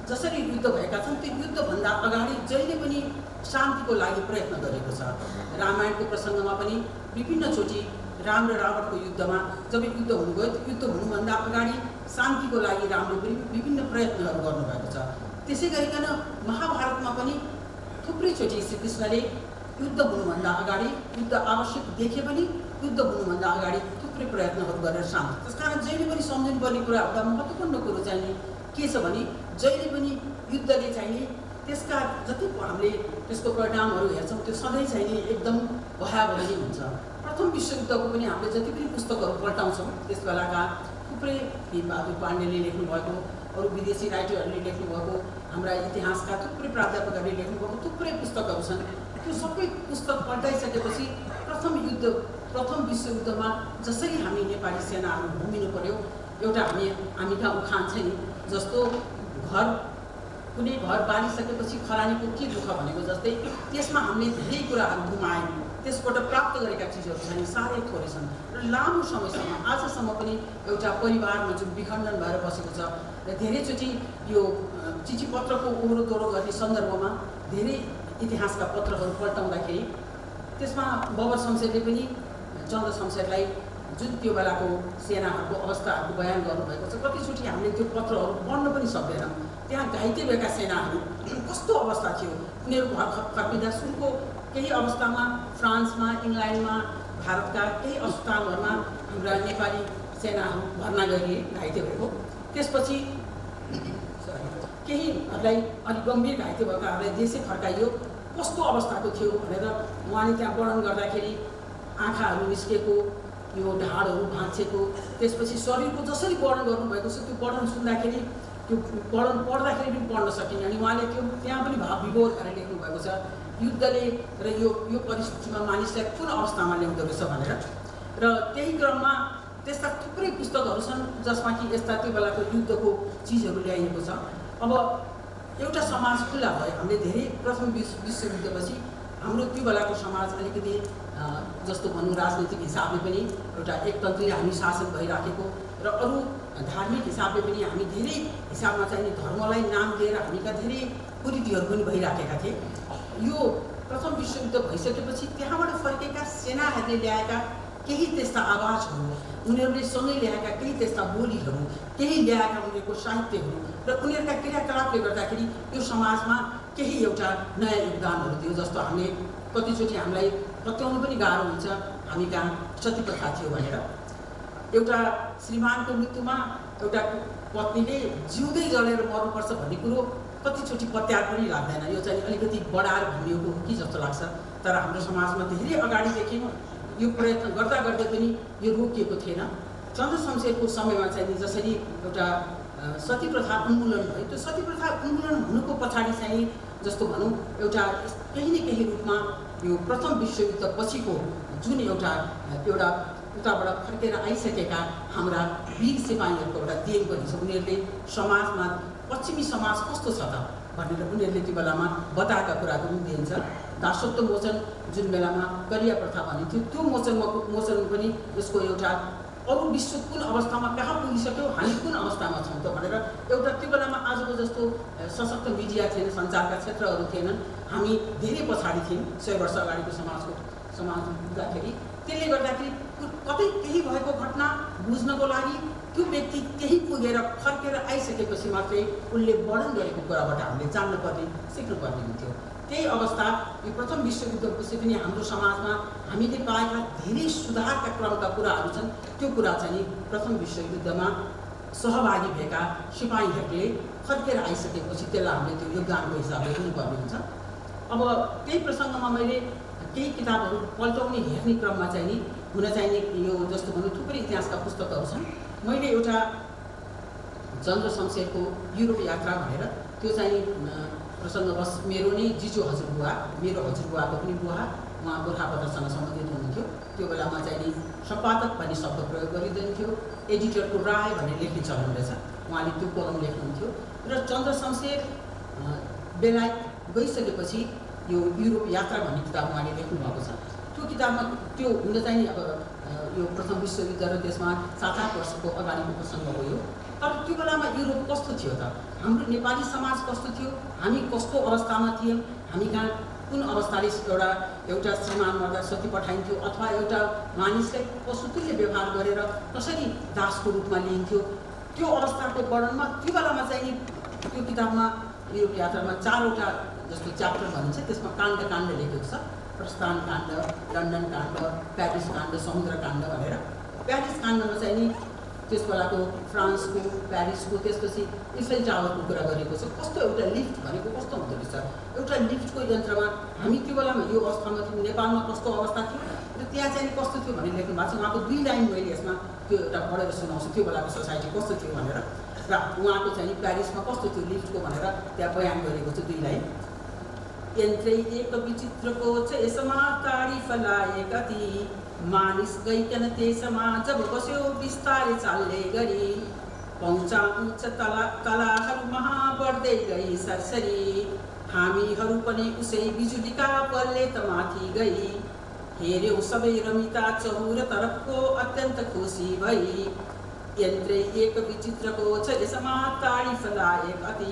जसरी युद्ध भएका छन् त्यो युद्धभन्दा अगाडि जहिले पनि शान्तिको लागि प्रयत्न गरेको छ। रामायणको प्रसङ्गमा पनि विभिन्नचोटि राम र रावणको युद्धमा जब युद्ध हुनुभयो त्यो युद्ध हुनुभन्दा अगाडि शान्तिको लागि रामले पनि विभिन्न प्रयत्नहरू गर्नुभएको छ। त्यसै गरिकन महाभारतमा पनि थुप्रैचोटि श्रीकृष्णले युद्ध हुनुभन्दा अगाडि युद्ध आवश्यक देखे पनि युद्ध हुनुभन्दा अगाडि थुप्रै प्रयत्नहरू गरेर शान्ति। त्यसकारण जहिले पनि सम्झिनुपर्ने कुरा एउटा महत्त्वपूर्ण कुरो चाहिँ के छ भने जहिले पनि युद्धले चाहिँ त्यसका जति हामीले त्यसको परिणामहरू हेर्छौँ त्यो सधैँ चाहिँ एकदम भयावह नै हुन्छ। प्रथम विश्वयुद्धको पनि हामीले जति पनि पुस्तकहरू पल्टाउँछौँ त्यस बेलाका थुप्रै भीमबहादुर पाण्डेले लेख्नुभएको, अरू विदेशी राइटरहरूले लेख्नुभएको, हाम्रा इतिहासका थुप्रै प्राध्यापकहरूले लेख्नुभएको थुप्रै पुस्तकहरू छन्। त्यो सबै पुस्तक पल्टाइसकेपछि प्रथम विश्वयुद्धमा जसरी हामी नेपाली सेनाहरू घुमिनु पर्यो, एउटा हामी कहाँ उखान छ नि जस्तो कुनै घर बालिसकेपछि खरानीको के दुःख भनेको जस्तै त्यसमा हामीले धेरै कुराहरू गुमायौँ। त्यसबाट प्राप्त गरेका चिजहरू चाहिँ साह्रै थोरै छन् र लामो समयसम्म आजसम्म पनि एउटा परिवारमा जुन विखण्डन भएर बसेको छ र धेरैचोटि यो चिठी पत्रको ओहोरो दोहोरो गर्ने सन्दर्भमा धेरै इतिहासका पत्रहरू पल्टाउँदाखेरि त्यसमा बबर शमशेरले पनि चन्द्र शमशेरलाई जुन त्यो बेलाको सेनाहरूको अवस्थाहरूको बयान गर्नुभएको छ। कतिचोटि हामीले त्यो पत्रहरू पढ्न पनि सक्दैनौँ। त्यहाँ घाइते भएका सेनाहरू कस्तो अवस्था थियो, उनीहरू घर फर्किँदा सुरुको केही अवस्थामा फ्रान्समा, इङ्ल्यान्डमा, भारतका केही अस्पतालहरूमा हाम्रा नेपाली सेनाहरू भर्ना गरिए घाइते भएको। त्यसपछि केहीहरूलाई अलिक गम्भीर घाइते भएकाहरूलाई देशै फर्काइयो। कस्तो अवस्थाको थियो भनेर उहाँले त्यहाँ वर्णन गर्दाखेरि आँखाहरू निस्केको, यो ढाडहरू भाँचेको, त्यसपछि शरीरको जसरी वर्णन गर्नुभएको छ त्यो वर्णन सुन्दाखेरि त्यो वर्णन पढ्दाखेरि पनि पढ्न सकिने। अनि उहाँले त्यो त्यहाँ पनि भाव विभोर गरेर लेख्नुभएको छ युद्धले र यो परिस्थितिमा मानिसलाई कुन अवस्थामा ल्याउँदो रहेछ भनेर। र त्यही क्रममा त्यस्ता थुप्रै पुस्तकहरू छन् जसमा कि यस्ता त्यो बेलाको युद्धको चिजहरू ल्याइएको छ। अब एउटा समाज खुल्ला भयो, हामीले धेरै प्रथम विश्वयुद्धपछि हाम्रो त्यो बेलाको समाज अलिकति जस्तो भनौँ राजनैतिक हिसाबले पनि एउटा एकतन्त्रीय हामी शासन भइराखेको र अरू धार्मिक हिसाबले पनि हामी धेरै हिसाबमा चाहिँ धर्मलाई नाम दिएर हामीका धेरै कुरीतिहरू पनि भइराखेका थिए। यो प्रथम विश्वयुद्ध भइसकेपछि त्यहाँबाट फर्केका सेनाहरूले ल्याएका केही त्यस्ता आवाजहरू, उनीहरूले सँगै ल्याएका केही त्यस्ता बोलीहरू, केही ल्याएका उनीहरूको साहित्यहरू र उनीहरूका क्रियाकलापले गर्दाखेरि यो समाजमा केही एउटा नयाँ योगदानहरू दियो। जस्तो हामीले कतिचोटि हामीलाई पत्याउनु पनि गाह्रो हुन्छ हामी कहाँ सती प्रथा थियो भनेर। एउटा श्रीमानको मृत्युमा एउटा पत्नीले जिउँदै जलेर मर्नुपर्छ भन्ने कुरो कतिचोटि पत्यार पनि लाग्दैन। यो चाहिँ अलिकति बढाएर भनिएको हो कि जस्तो लाग्छ। तर हाम्रो समाजमा धेरै अगाडिदेखि यो प्रयत्न गर्दा गर्दै पनि यो रोकिएको थिएन। चन्द्र शमशेरको समयमा चाहिँ जसरी एउटा सती प्रथा उन्मूलन भयो, त्यो सती प्रथा उन्मूलन हुनुको पछाडि चाहिँ जस्तो भनौँ एउटा केही न केही रूपमा यो प्रथम विश्वयुद्ध पछिको जुन एउटा उताबाट फर्केर आइसकेका हाम्रा वीर सिपाहीहरूको एउटा देन पनि छ। उनीहरूले समाजमा पश्चिमी समाज कस्तो छ त भनेर उनीहरूले त्यो बेलामा बताएका कुराको पनि दिन्छ। दासत्व मोचन जुन बेलामा कलिया प्रथा भनिन्थ्यो त्यो मोचन पनि यसको एउटा अरू विश्व कुन अवस्थामा कहाँ पुगिसक्यो, हामी कुन अवस्थामा छौँ त भनेर एउटा त्यो बेलामा आजको जस्तो सशक्त मिडिया थिएन, सञ्चारका क्षेत्रहरू थिएनन्, हामी धेरै पछाडि थियौँ 100 वर्ष अगाडिको समाज हुँदाखेरि। त्यसले गर्दाखेरि कतै केही भएको घटना बुझ्नको लागि त्यो व्यक्ति त्यही पुगेर फर्केर आइसकेपछि मात्रै उनले वर्णन गरेको कुराबाट हामीले जान्नुपर्ने सिक्नुपर्ने हुन्थ्यो। त्यही अवस्था यो प्रथम विश्वयुद्धपछि पनि हाम्रो समाजमा हामीले पाएका धेरै सुधारका क्रमका कुराहरू छन्। त्यो कुरा चाहिँ प्रथम विश्वयुद्धमा सहभागी भएका सिपाहीहरूले फर्केर आइसकेपछि त्यसलाई हामीले त्यो योगदानको हिसाबले दिनुपर्ने हुन्छ। अब त्यही प्रसङ्गमा मैले केही किताबहरू पल्टाउने हेर्ने क्रममा चाहिँ नि हुन चाहिने यो जस्तो भनौँ थुप्रै इतिहासका पुस्तकहरू छन्। मैले एउटा चन्द्र शमशेरको युरोप यात्रा भनेर त्यो चाहिँ प्रसङ्गवश मेरो नै जिजो हजुरबुवा, मेरो हजुरबुवाको पनि बुवा, उहाँ गोर्खापत्रसँग सम्बन्धित हुनुहुन्थ्यो। त्यो बेलामा चाहिँ नि सम्पादक भन्ने शब्द प्रयोग गरिँदैनथ्यो, एडिटरको राय भनेर लेख्ने चलन रहेछ। उहाँले त्यो कलम लेख्नुहुन्थ्यो र चन्द्र शमशेर बेलायत गइसकेपछि यो युरोप यात्रा भन्ने किताब उहाँले लेख्नुभएको छ। त्यो किताबमा त्यो हुन चाहिँ अब यो प्रथम विश्वयुद्ध र त्यसमा 7-8 वर्षको अगाडिको प्रसङ्ग हो यो। तर त्यो बेलामा युरोप कस्तो थियो त, हाम्रो नेपाली समाज कस्तो थियो, हामी कस्तो अवस्थामा थियौँ, हामी कहाँ कुन अवस्थाले एउटा श्रीमान मर्दा सती पठाइन्थ्यो अथवा एउटा मानिसलाई पशुतुल्य व्यवहार गरेर कसरी दासको रूपमा लिइन्थ्यो, त्यो अवस्थाको वर्णनमा त्यो बेलामा चाहिँ नि त्यो किताबमा युरोप यात्रामा 4वटा जस्तो च्याप्टर भनिन्छ। त्यसमा काण्ड लेखेको छ, प्रस्थान काण्ड, लन्डन काण्ड, प्यारिस काण्ड, समुद्र काण्ड भनेर। प्यारिस काण्डमा चाहिँ नि त्यस बेलाको फ्रान्सको, प्यारिसको, त्यसपछि इफेल टावरको कुरा गरेको छ। कस्तो एउटा लिफ्ट भनेको कस्तो हुँदो रहेछ, एउटा लिफ्टको यन्त्रमा हामी त्यो बेलामा यो अवस्थामा थियौँ, नेपालमा कस्तो अवस्था थियो र त्यहाँ चाहिँ कस्तो थियो भनेर लेख्नु भएको छ। उहाँको 2 लाइन मैले यसमा त्यो एउटा पढेर सुनाउँछु, त्यो बेलाको सोसाइटी कस्तो थियो भनेर, र उहाँको चाहिँ प्यारिसमा कस्तो थियो लिफ्टको भनेर त्यहाँ बयान गरेको छ 2 लाइन। यन्त्रै एक विचित्रको छ यसमा तारिफ लाए कति, मानिस गइकन त्यसमा जब बस्यो बिस्तारै चाल्ने गरी, पहुँचा उच्च तलाहरूमा बढ्दै गई सरसरी, हामीहरू पनि उसै बिजुलीका पल्ले त माथि गई, हेऱ्यौँ सबै रमिता चौर तरफको अत्यन्त खुसी भई, यन्त्रै एक विचित्रको छ यसमा तारिफ लाए कति।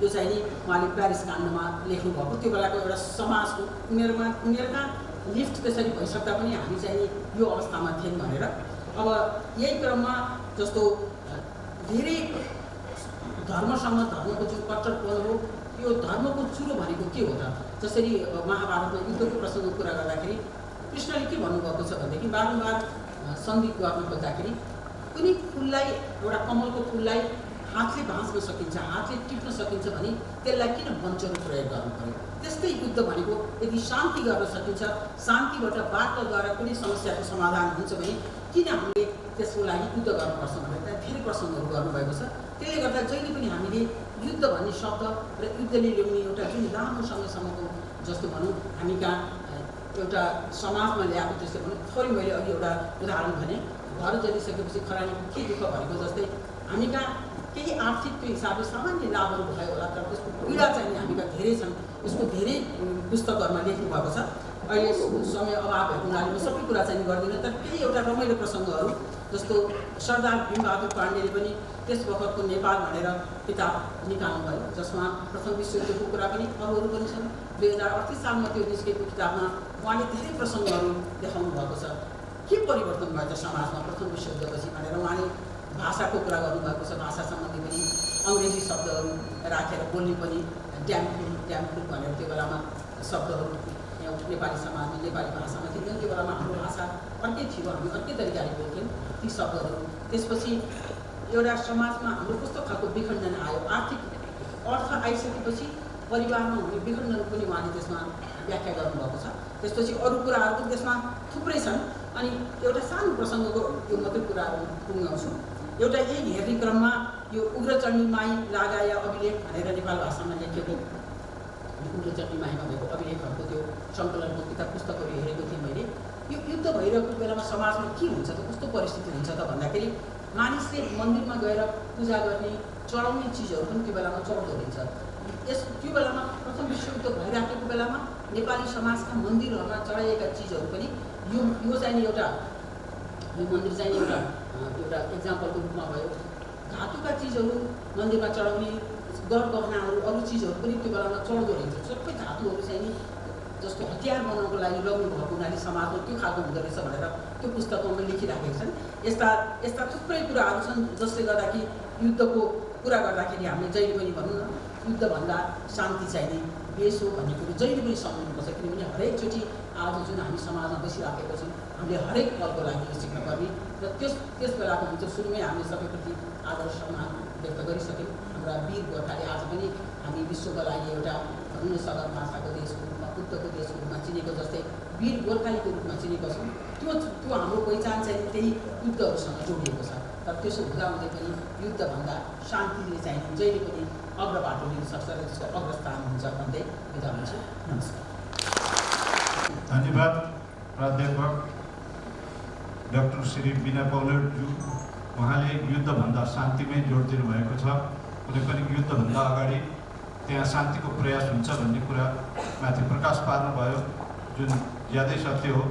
यो चाहिँ नि उहाँले प्यारिस काण्डमा लेख्नुभएको। त्यो बेलाको एउटा समाजको उनीहरूका लिफ्ट त्यसरी भइसक्दा पनि हामी चाहिँ यो अवस्थामा थियौँ भनेर। अब यही क्रममा जस्तो धेरै धर्मसँग धर्मको जुन कट्टरपन हो, यो धर्मको चुरो भनेको के हो त, जसरी महाभारतमा युद्धको प्रसङ्ग कुरा गर्दाखेरि कृष्णले के भन्नुभएको छ भनेदेखि बारम्बार सन्धि गर्न खोज्दाखेरि कुनै फुललाई, एउटा कमलको फुललाई हातले भाँच्न सकिन्छ, हातले टिप्न सकिन्छ भने त्यसलाई किन मन्त्रको प्रयोग गर्नु पर्यो। त्यस्तै युद्ध भनेको यदि शान्ति गर्न सकिन्छ, शान्तिबाट वार्ताद्वारा कुनै समस्याको समाधान हुन्छ भने किन हामीले त्यसको लागि युद्ध गर्नुपर्छ भनेर त्यहाँ धेरै प्रसङ्गहरू गर्नुभएको छ। त्यसले गर्दा जहिले पनि हामीले युद्ध भन्ने शब्द र युद्धले ल्याउने एउटा जुन लामो समयसम्मको जस्तो भनौँ हामी कहाँ एउटा समाजमा ल्याएको त्यस्तो भनौँ। थोरै मैले अघि एउटा उदाहरण भने, घर जलिसकेपछि खरानीको के दुःख भनेको जस्तै हामी कहाँ केही आर्थिकको हिसाबले सामान्य लाभहरू भयो होला, तर त्यसको पीडा चाहिँ हामी कहाँ धेरै छन्। यसको धेरै पुस्तकहरूमा लेख्नु भएको छ। अहिले समय अभाव भएको हुनाले म सबै कुरा चाहिँ गर्दिनँ, तर केही एउटा रमाइलो प्रसङ्गहरू जस्तो सरदार भीमबहादुर पाण्डेले पनि त्यस वखतको नेपाल भनेर किताब निकाल्नुभयो, जसमा प्रथम विश्वयुद्धको कुरा पनि अरूहरू पनि छन्। 2038 सालमा त्यो निस्केको किताबमा उहाँले धेरै प्रसङ्गहरू देखाउनु भएको छ। के परिवर्तन भयो त समाजमा प्रथम विश्वयुद्धपछि भनेर उहाँले भाषाको कुरा गर्नुभएको छ। भाषा सम्बन्धी पनि अङ्ग्रेजी शब्दहरू राखेर बोल्ने पनि ड्यामफुल भनेर त्यो बेलामा शब्दहरू नेपाली समाजमा नेपाली भाषामा थियो। त्यो बेलामा हाम्रो भाषा अर्कै थियो, हामी अर्कै तरिकाले बोल्थ्यौँ ती शब्दहरू। त्यसपछि एउटा समाजमा हाम्रो कस्तो खालको विखण्डन आयो, आर्थिक अर्थ आइसकेपछि परिवारमा हुने विखण्डन पनि उहाँले त्यसमा व्याख्या गर्नुभएको छ। त्यसपछि अरू कुराहरू पनि त्यसमा थुप्रै छन्। अनि एउटा सानो प्रसङ्गको यो मात्रै कुराहरू पुग्याउँछु। एउटा यही हेर्ने क्रममा यो उग्रचण्डी माई लगाया अभिलेख भनेर नेपाल भाषामा लेखिएको उग्रचण्डी माईमा भएको अभिलेखहरूको त्यो सङ्कलनको किताब पुस्तकहरू हेरेको थिएँ मैले। यो युद्ध भइरहेको बेलामा समाजमा के हुन्छ त, कस्तो परिस्थिति हुन्छ त भन्दाखेरि मानिसले मन्दिरमा गएर पूजा गर्ने, चढाउने चिजहरू पनि त्यो बेलामा चढ्दो रहेछ। त्यो बेलामा प्रथम विश्वयुद्ध भइराखेको बेलामा नेपाली समाजका मन्दिरहरूमा चढाइएका चिजहरू पनि यो चाहिँ एउटा यो मन्दिर चाहिँ एउटा इक्जाम्पलको रूपमा भयो। धातुका चिजहरू मन्दिरमा चढाउने, गहनाहरू, अरू चिजहरू पनि त्यो बेलामा चढ्दो रहेछ। सबै धातुहरू चाहिँ नि जस्तो हतियार बनाउनको लागि लग्नु भएको हुनाले समाजमा त्यो खालको हुँदो रहेछ भनेर त्यो पुस्तकमा लेखिराखेका छन्। यस्ता थुप्रै कुराहरू छन् जसले गर्दाखेरि युद्धको कुरा गर्दाखेरि हामीले जहिले पनि भनौँ न, युद्धभन्दा शान्ति चाहिने बेस हो भन्ने कुरो जहिले पनि सम्झिनुपर्छ। किनभने हरेकचोटि आज जुन हामी समाजमा बसिराखेको छौँ, हामीले हरेक पलको लागि यो सिक्नुपर्ने र त्यस बेलाको हुन्छ। सुरुमै हामीले सबैप्रति आदर सम्मान व्यक्त गरिसक्यौँ। हाम्रा वीर गोर्खाले आज पनि हामी विश्वको लागि एउटा भनौँ न सगरमाथाको देशको रूपमा, बुद्धको देशको रूपमा चिनेको जस्तै वीर गोर्खालीको रूपमा चिनेको छौँ। त्यो हाम्रो पहिचान चाहिँ त्यही युद्धहरूसँग जोडिएको छ। तर त्यसो हुँदाहुँदै पनि युद्धभन्दा शान्तिले चाहिँ जहिले पनि अग्रबाटो लिन सक्छ र त्यसको अग्रस्थान हुन्छ भन्दै बिदा हुन्छु। नमस्कार। धन्यवाद प्राध्यापक डाक्टर श्री बिना पौडेलज्यू। उहाँले युद्धभन्दा शान्तिमै जोड दिनुभएको छ। कुनै पनि युद्धभन्दा अगाडि त्यहाँ शान्तिको प्रयास हुन्छ भन्ने कुरा माथि प्रकाश पार्नुभयो, जुन ज्यादै सत्य हो।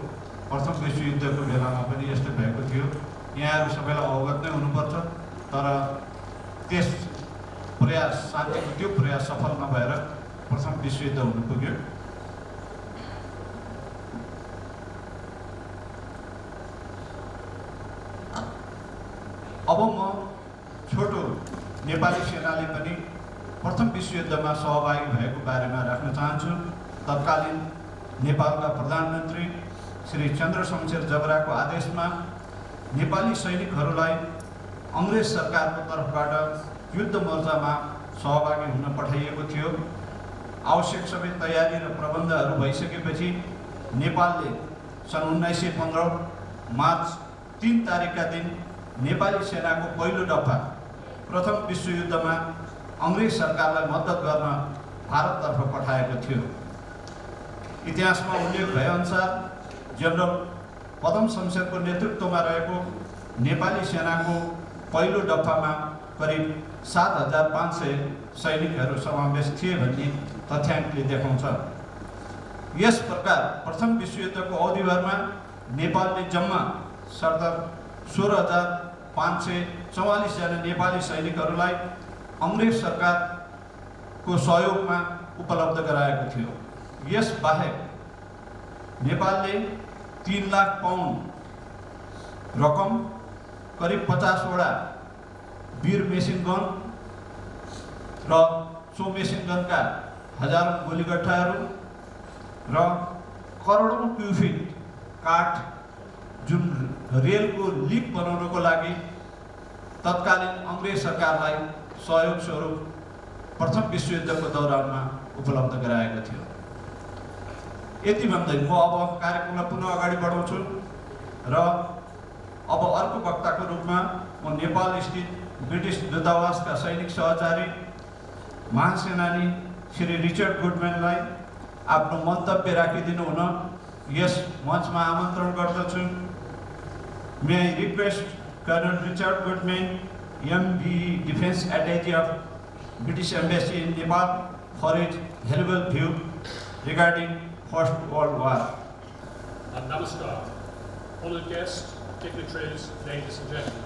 प्रथम विश्वयुद्धको बेलामा पनि यस्तै भएको थियो। यहाँहरू सबैलाई अवगत नै हुनुपर्छ, तर त्यस प्रयास, शान्तिको त्यो प्रयास सफल नभएर प्रथम विश्वयुद्ध हुनु पुग्यो। अब म छोटो नेपाली सेनाले पनि प्रथम विश्वयुद्धमा सहभागी भएको बारेमा राख्न चाहन्छु। तत्कालीन नेपालका प्रधानमन्त्री श्री चन्द्रशमशेर जबराको आदेशमा नेपाली सैनिकहरूलाई अङ्ग्रेज सरकारको तर्फबाट युद्ध मोर्चामा सहभागी हुन पठाइएको थियो। आवश्यक सबै तयारी र प्रबन्धहरू भइसकेपछि नेपालले सन् 1915 मार्च 3 तारिकका दिन नेपाली सेनाको पहिलो दफा प्रथम विश्वयुद्धमा अङ्ग्रेज सरकारलाई मद्दत गर्न भारततर्फ पठाएको थियो। इतिहासमा उल्लेख भएअनुसार जनरल पदम शमशेरको नेतृत्वमा रहेको नेपाली सेनाको पहिलो दफामा करिब 7500 सैनिकहरू समावेश थिए भन्ने तथ्याङ्कले देखाउँछ। यस प्रकार प्रथम विश्वयुद्धको अवधिभरमा नेपालले जम्मा 16,544 जना नेपाली सैनिकहरूलाई अङ्ग्रेज सरकारको सहयोगमा उपलब्ध गराएको थियो। यस बाहेक नेपालले 3 लाख पाउन्ड रकम, करिब 50 वटा वीर मेसिन गन र सो मेसिन गनका हजारौं गोलीगट्टाहरू र करोडौं क्युफिट काठ, जुन रेलको लिक बनाउनको लागि तत्कालीन अङ्ग्रेज सरकारलाई सहयोग स्वरूप प्रथम विश्वयुद्धको दौरानमा उपलब्ध गराएको थियो। यति भन्दै म अब कार्यक्रमलाई पुनः अगाडि बढाउँछु र अब अर्को वक्ताको रूपमा म नेपाल स्थित ब्रिटिस दूतावासका सैनिक सहचारी महासेनानी श्री रिचर्ड गुडम्यानलाई आफ्नो मन्तव्य राखिदिनु हुन यस मञ्चमा आमन्त्रण गर्दछु। May I request Colonel Richard Goodman, MBE Defense Attaché of British Embassy in Nepal, for his valuable view regarding First World War. Namaskar. Honored guests, dignitaries, ladies and gentlemen.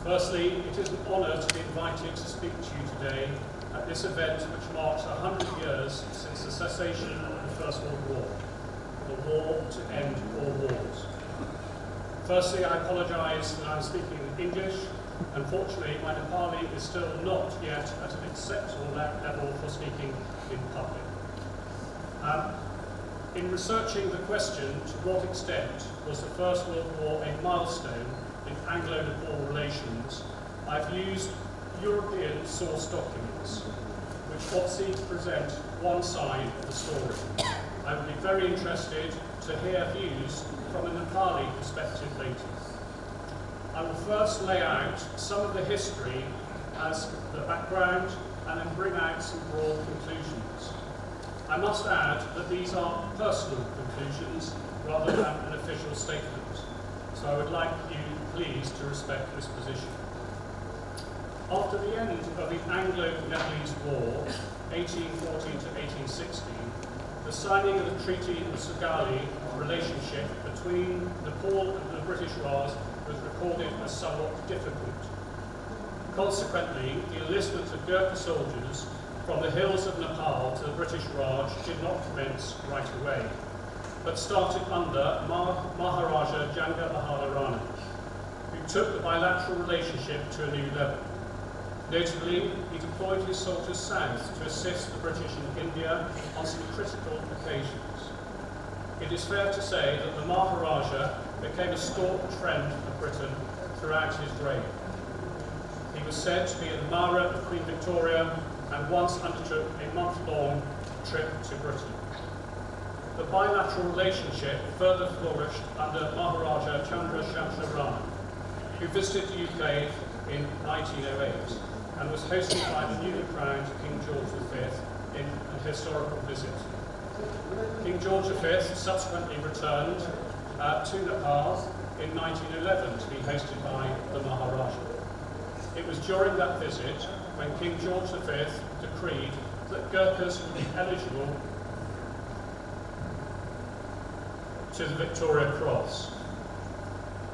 Firstly, it is an honor to be invited to speak to you today at this event which marks 100 years since the cessation of the First World War, the war to end all wars. Firstly, I apologize that I'm speaking in English. Unfortunately, my Nepali is still not yet at an acceptable level for speaking in public. In researching the question, to what extent was the First World War a milestone in Anglo-Nepal relations, I've used European source documents, which what seem to present one side of the story. I would be very interested to hear views from a Nepali perspective later. I will first lay out some of the history as the background and then bring out some broad conclusions. I must add that these are personal conclusions rather than an official statement, so I would like you please to respect this position. After the end of the Anglo-Nepalese War, 1814 to 1816, the signing of the Treaty of Sugali relationship between Nepal and the British Raj was recorded as somewhat difficult. Consequently, the enlistment of Gurkha soldiers from the hills of Nepal to the British Raj did not commence right away, but started under Maharaja Janga Bahadur Rana, who took the bilateral relationship to a new level. Notably, he deployed his soldiers south to assist the British in India on some critical occasions. It is fair to say that the Maharaja became a staunch friend of Britain throughout his reign. He was said to be admirer of Queen Victoria and once undertook a month-long trip to Britain. The bilateral relationship further flourished under Maharaja Chandra Shamsha Rana, who visited the UK in 1908 and was hosted by the newly crowned King George V in a historical visit. King George V subsequently returned to Nepal in 1911 to be hosted by the Maharaja. It was during that visit when King George V decreed that Gurkhas would be eligible to the Victoria Cross.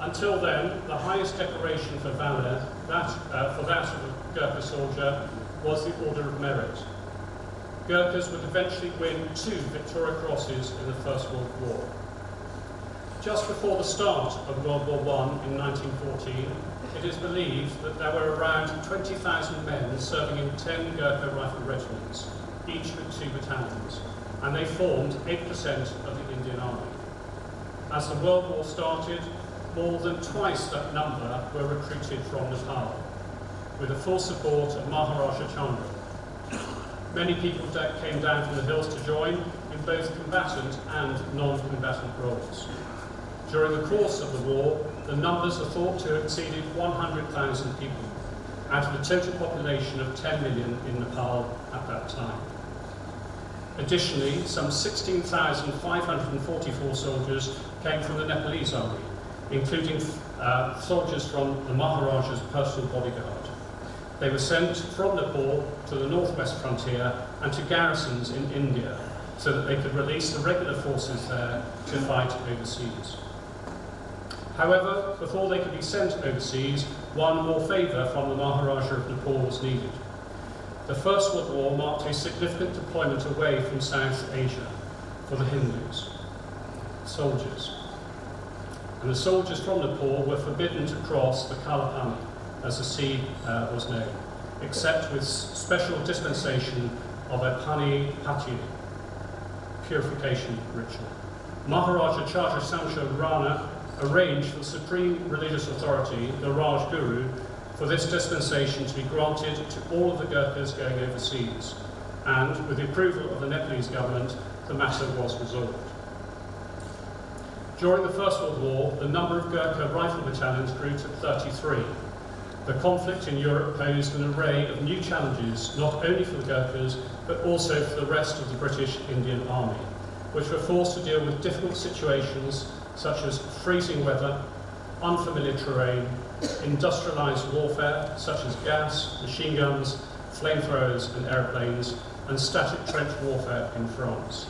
Until then, the highest decoration for valour, for that of a Gurkha soldier, was the Order of Merit. Gurkhas would eventually win 2 Victoria Crosses in the First World War. Just before the start of World War I in 1914, it is believed that there were around 20,000 men serving in 10 Gurkha rifle regiments, each with 2 battalions, and they formed 8% of the Indian Army. As the World War started, more than twice that number were recruited from Nepal, with the full support of Maharaja Chandra. Many people came down from the hills to join in both combatant and non-combatant roles. During the course of the war, the numbers are thought to have exceeded 100,000 people, out of a total population of 10 million in Nepal at that time. Additionally, some 16,544 soldiers came from the Nepalese army, including soldiers from the Maharaja's personal bodyguard. They were sent from Nepal to the northwest frontier and to garrisons in India, so that they could release the regular forces there to fight overseas. However, before they could be sent overseas, one more favour from the Maharaja of Nepal was needed. The First World War marked a significant deployment away from South Asia for the Hindus, soldiers. And the soldiers from Nepal were forbidden to cross the Kalapani, as the sea was known, except with special dispensation of a Pani Pati, purification ritual. Maharaja Chaitra Samsha Rana arranged for the supreme religious authority, the Raj Guru, for this dispensation to be granted to all of the Gurkhas going overseas, and with the approval of the Nepalese government, the matter was resolved. During the First World War, the number of Gurkha rifle battalions grew to 33. The conflict in Europe posed an array of new challenges, not only for the Gurkhas, but also for the rest of the British Indian Army, which were forced to deal with difficult situations such as freezing weather, unfamiliar terrain, industrialised warfare such as gas, machine guns, flamethrowers and aeroplanes, and static trench warfare in France.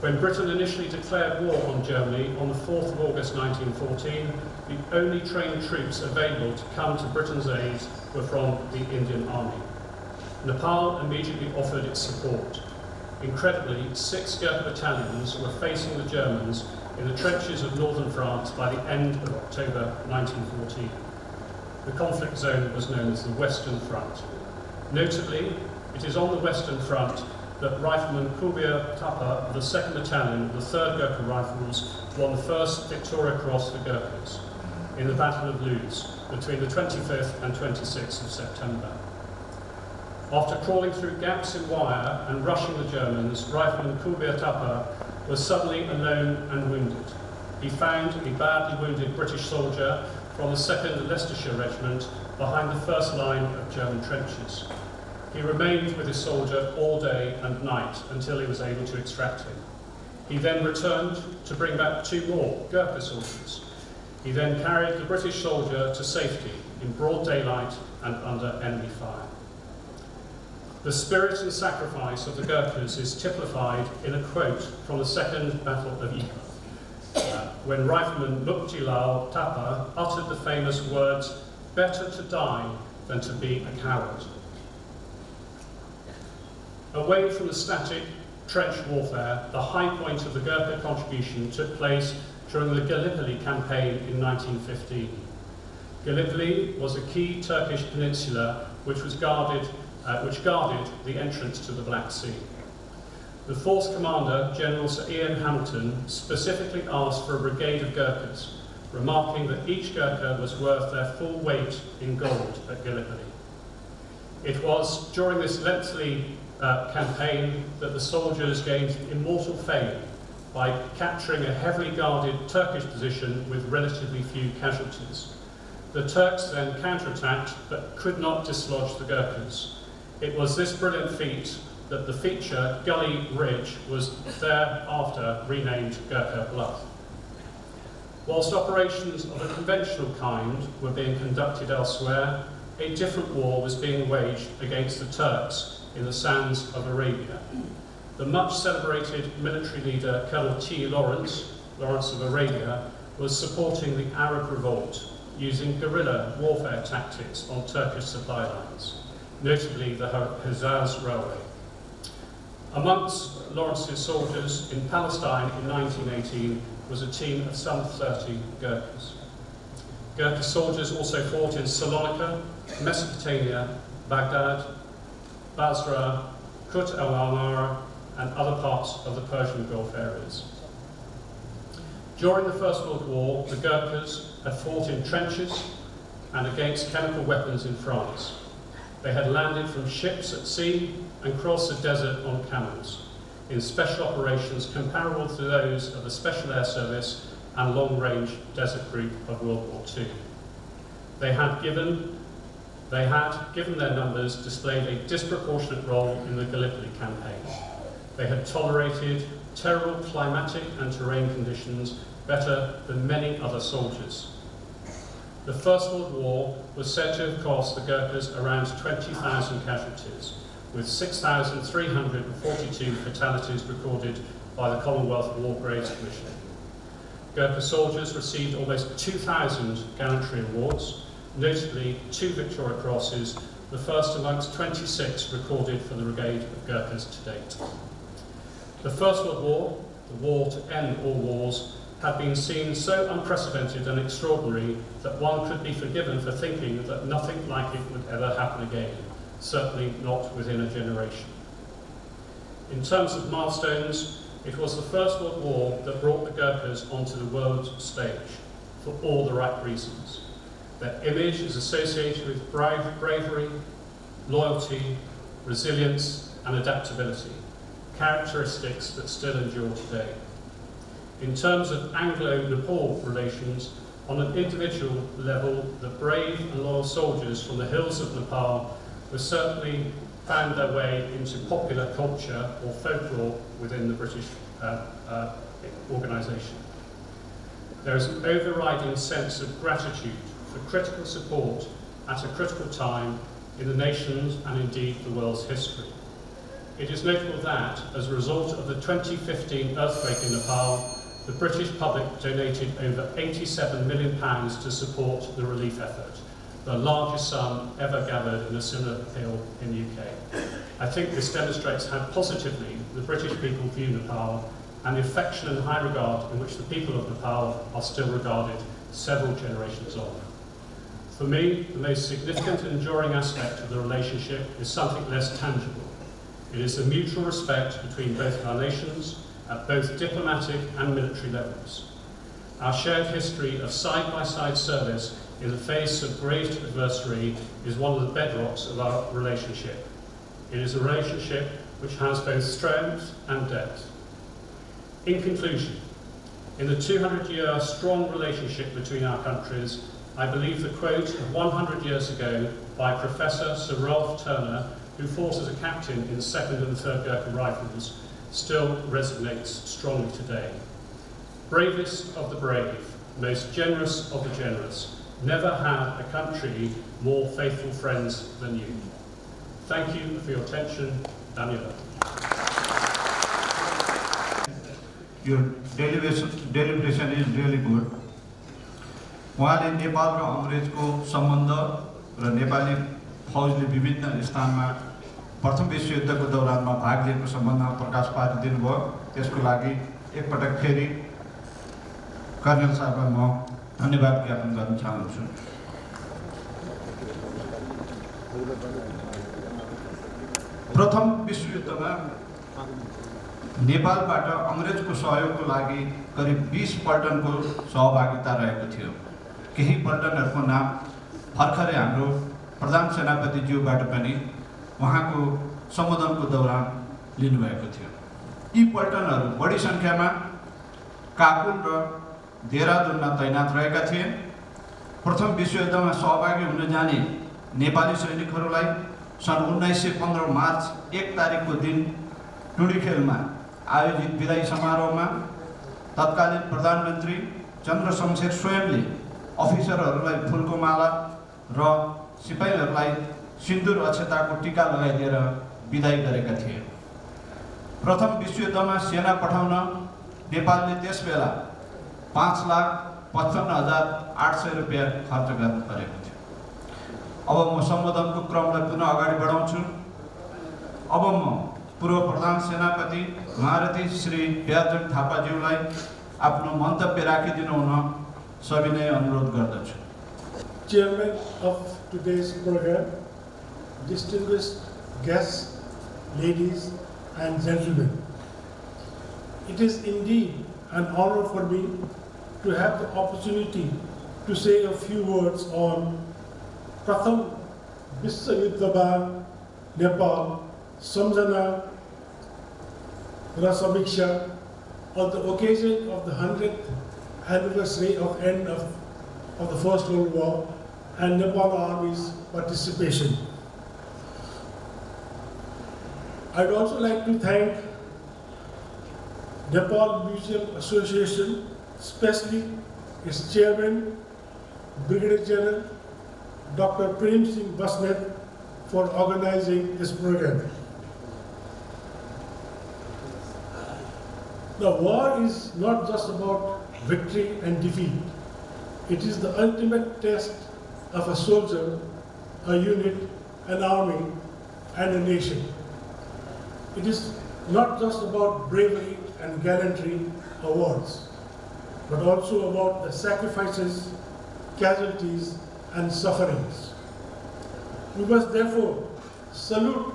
When Britain initially declared war on Germany on the 4th of August 1914, the only trained troops available to come to Britain's aid were from the Indian Army. Nepal immediately offered its support. Incredibly, 6 Gurkha battalions were facing the Germans in the trenches of northern France by the end of October 1914. The conflict zone was known as the Western Front. Notably, it is on the Western Front that Rifleman Kubir Thapa of the 2nd Battalion of the 3rd Gurkha Rifles won the first Victoria Cross for Gurkhas in the Battle of Luz between the 25th and 26th of September. After crawling through gaps in wire and rushing the Germans, Rifleman Kubir Thapa was suddenly alone and wounded. He found a badly wounded British soldier from the 2nd Leicestershire Regiment behind the first line of German trenches. He remained with his soldier all day and night until he was able to extract him. He then returned to bring back 2 more Gurkha soldiers. He then carried the British soldier to safety in broad daylight and under enemy fire. The spirit and sacrifice of the Gurkhas is typified in a quote from the Second Battle of Ypres, when Rifleman Muktilal Thapa uttered the famous words, "Better to die than to be a coward." Away from the static trench warfare, the high point of the Gurkha contribution took place during the Gallipoli campaign in 1915. Gallipoli was a key Turkish peninsula which guarded the entrance to the Black Sea. The Force Commander, General Sir Ian Hamilton, specifically asked for a brigade of Gurkhas, remarking that each Gurkha was worth their full weight in gold at Gallipoli. It was during this lengthy campaign that the soldiers gained immortal fame by capturing a heavily guarded Turkish position with relatively few casualties. The Turks then counterattacked but could not dislodge the Gurkhas. It was this brilliant feat that the feature Gully Ridge was thereafter renamed Gurkha Bluff. Whilst operations of a conventional kind were being conducted elsewhere, a different war was being waged against the Turks in the sands of Arabia. The much celebrated military leader Colonel T. Lawrence of Arabia, was supporting the Arab revolt using guerrilla warfare tactics on Turkish supply lines, notably the Hejaz Railway. Amongst Lawrence's soldiers in Palestine in 1918 was a team of some 30 Gurkhas. Gurkha soldiers also fought in Salonika, Mesopotamia, Baghdad, Basra, Kut al-Amara, and other parts of the Persian Gulf areas. During the First World War, the Gurkhas had fought in trenches and against chemical weapons in France. They had landed from ships at sea and crossed the desert on camels, in special operations comparable to those of the Special Air Service and Long-Range Desert Group of World War II. They had, given their numbers, displayed a disproportionate role in the Gallipoli campaign. They had tolerated terrible climatic and terrain conditions better than many other soldiers. The First World War was said to have cost the Gurkhas around 20,000 casualties, with 6,342 fatalities recorded by the Commonwealth War Graves Commission. Gurkha soldiers received almost 2,000 gallantry awards, notably 2 Victoria Crosses, the first amongst 26 recorded for the Brigade of Gurkhas to date. The First World War, the war to end all wars, had been seen so unprecedented and extraordinary that one could be forgiven for thinking that nothing like it would ever happen again, certainly not within a generation. In terms of milestones, it was the First World War that brought the Gurkhas onto the world stage, for all the right reasons. Their image is associated with bravery, loyalty, resilience, and adaptability, characteristics that still endure today. In terms of Anglo-Nepal relations, on an individual level, the brave and loyal soldiers from the hills of Nepal were certainly found their way into popular culture or folklore within the British organisation. There is an overriding sense of gratitude for critical support at a critical time in the nation's and indeed the world's history. It is notable that, as a result of the 2015 earthquake in Nepal, the British public donated over £87 million to support the relief effort, the largest sum ever gathered in a similar appeal in the UK. I think this demonstrates how positively the British people view Nepal and the affection and high regard in which the people of Nepal are still regarded several generations on. For me, the most significant and enduring aspect of the relationship is something less tangible. It is the mutual respect between both our nations at both diplomatic and military levels. Our shared history of side-by-side service in the face of great adversity is one of the bedrocks of our relationship. It is a relationship which has both strength and depth. In conclusion, in the 200-year strong relationship between our countries, I believe the quote of 100 years ago by Professor Sir Ralph Turner, who fought as a captain in the 2nd and 3rd Gurkha Rifles, still resonates strongly today. Bravest of the brave, most generous of the generous, never had a country more faithful friends than you. Thank you for your attention. Daniela. Your deliberation is really good. उहाँले नेपाल र अङ्ग्रेजको सम्बन्ध र नेपाली फौजले विभिन्न स्थानमा प्रथम विश्वयुद्धको दौरानमा भाग लिएको सम्बन्धमा प्रकाश पारिदिनु भयो। त्यसको लागि एकपटक फेरि कर्नेल साहबलाई म धन्यवाद ज्ञापन गर्न चाहन्छु। प्रथम विश्वयुद्धमा नेपालबाट अङ्ग्रेजको सहयोगको लागि करिब 20 पल्टनको सहभागिता रहेको थियो। केही पल्टनहरूको नाम भर्खरै हाम्रो प्रधान सेनापतिज्यूबाट पनि उहाँको सम्बोधनको दौरान लिनुभएको थियो। यी पल्टनहरू बढी सङ्ख्यामा काबुल र देहरादुनमा तैनात रहेका थिए प्रथम विश्वयुद्धमा सहभागी हुन जाने नेपाली सैनिकहरूलाई सन् 1915 मार्च 1 तारिकको दिन टुँडीखेलमा आयोजित विदाई समारोहमा तत्कालीन प्रधानमन्त्री चन्द्रशमशेर स्वयंले अफिसरहरूलाई फुलको माला र सिपाहीहरूलाई सिन्दुर अक्षताको टीका लगाइदिएर विदाई गरेका थिए। प्रथम विश्वयुद्धमा सेना पठाउन नेपालले त्यसबेला 5,55,800 रुपैयाँ खर्च गर्नु परेको थियो। अब म सम्बोधनको क्रमलाई पुनः अगाडि बढाउँछु। अब म पूर्व प्रधान सेनापति महारथी श्री रवचन थापाज्यूलाई आफ्नो मन्तव्य राखिदिनु हुन सविनय अनुरोध गर्दछु। Chairman of today's program, distinguished guests, ladies and gentlemen. It is indeed an honor for me to have the opportunity to say a few words on Pratham Vishwayuddha Nepal Samjana ra Samiksha on the occasion of the 100th anniversary of end of the First World War and Nepal Army's participation. I'd also like to thank Nepal Museum Association, especially its chairman, Brigadier General Dr. Prem Singh Basnet, for organizing this program. The war is not just about victory and defeat. It is the ultimate test of a soldier, a unit, an army, and a nation. It is not just about bravery and gallantry or words, but also about the sacrifices, casualties, and sufferings. We must therefore salute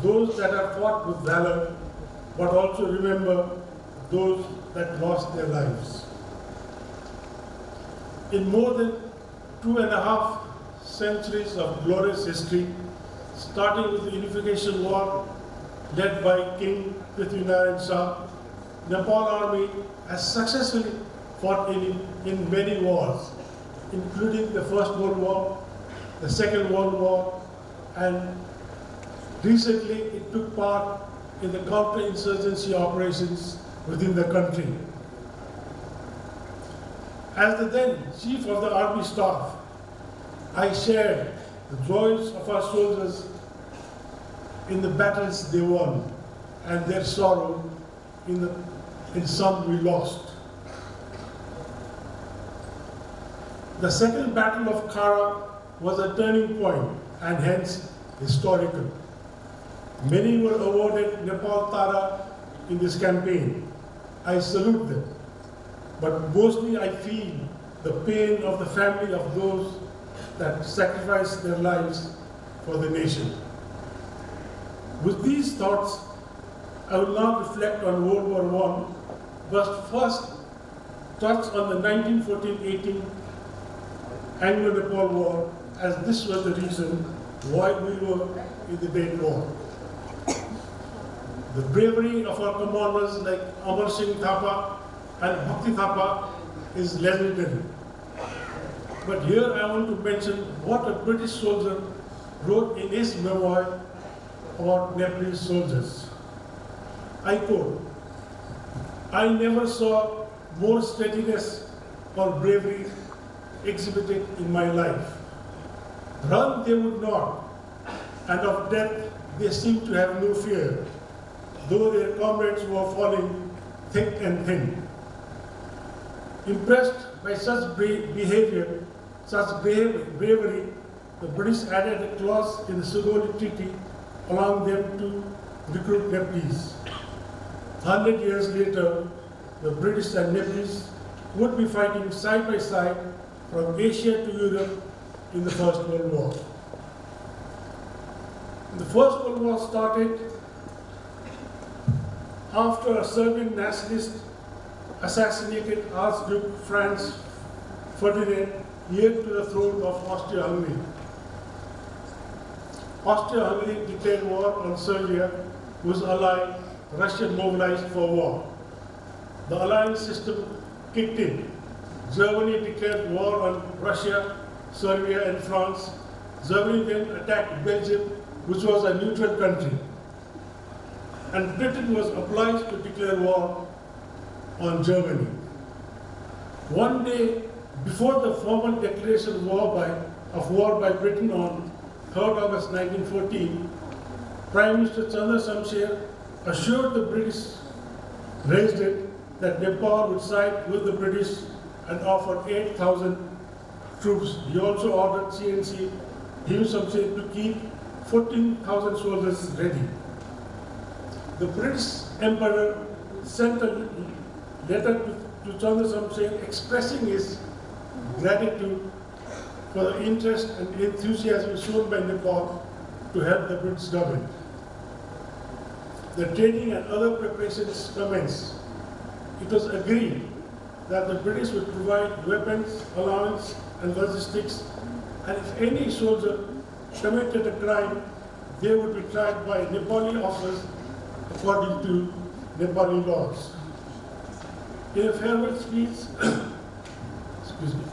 those that have fought with valor, but also remember those that lost their lives. In more than 2.5 centuries of glorious history, starting with the Unification War led by King Prithviraj Shah, Nepal Army has successfully fought in many wars, including the First World War, the Second World War, and recently it took part in the counter-insurgency operations within the country. As the then Chief of the Army Staff, I shared the joys of our soldiers in the battles they won and their sorrow in some we lost. The Second Battle of Kara was a turning point and hence historical. Many were awarded Nepal Tara in this campaign. I salute them. But mostly I feel the pain of the family of those that sacrificed their lives for the nation. With these thoughts, I will now reflect on World War I, but first touch on the 1914-18 Anglo-Nepal War, as this was the reason why we were in the Great War. The bravery of our commanders like Amar Singh Thapa and Bhakti Thapa is legendary. But here I want to mention what a British soldier wrote in his memoir about Nepalese soldiers. I quote, "I never saw more steadiness or bravery exhibited in my life. Run they would not, and of death they seemed to have no fear, though their comrades were falling thick and thin." Impressed by such bravery, the British added a clause in the Sugoi Treaty allowing them to recruit Nepalese. 100 years later, the British and Nepalese would be fighting side by side from Asia to Europe in the First World War. The First World War started after a Serbian nationalist assassinated Archduke Franz Ferdinand, heir to the throne of Austria-Hungary. Austria-Hungary declared war on Serbia, whose ally Russia mobilized for war. The alliance system kicked in, Germany declared war on Russia, Serbia, and France. Germany then attacked Belgium, which was a neutral country. And Britain was obliged to declare war on Germany. One day before the formal declaration of war by Britain on 3rd August 1914, Prime Minister Chandra Shamsher assured the British resident that Nepal would side with the British and offered 8,000 troops. He also ordered CNC Hugh Shamsher to keep 14,000 soldiers ready. The British Emperor sent a letter to Chandra Shamsher expressing his gratitude for the interest and enthusiasm shown by Nepal to help the British government. The training and other preparations commenced. It was agreed that the British would provide weapons, allowance, and logistics, and if any soldier committed a crime, they would be tried by Nepali officers according to Nepali laws. In a farewell speech, excuse me.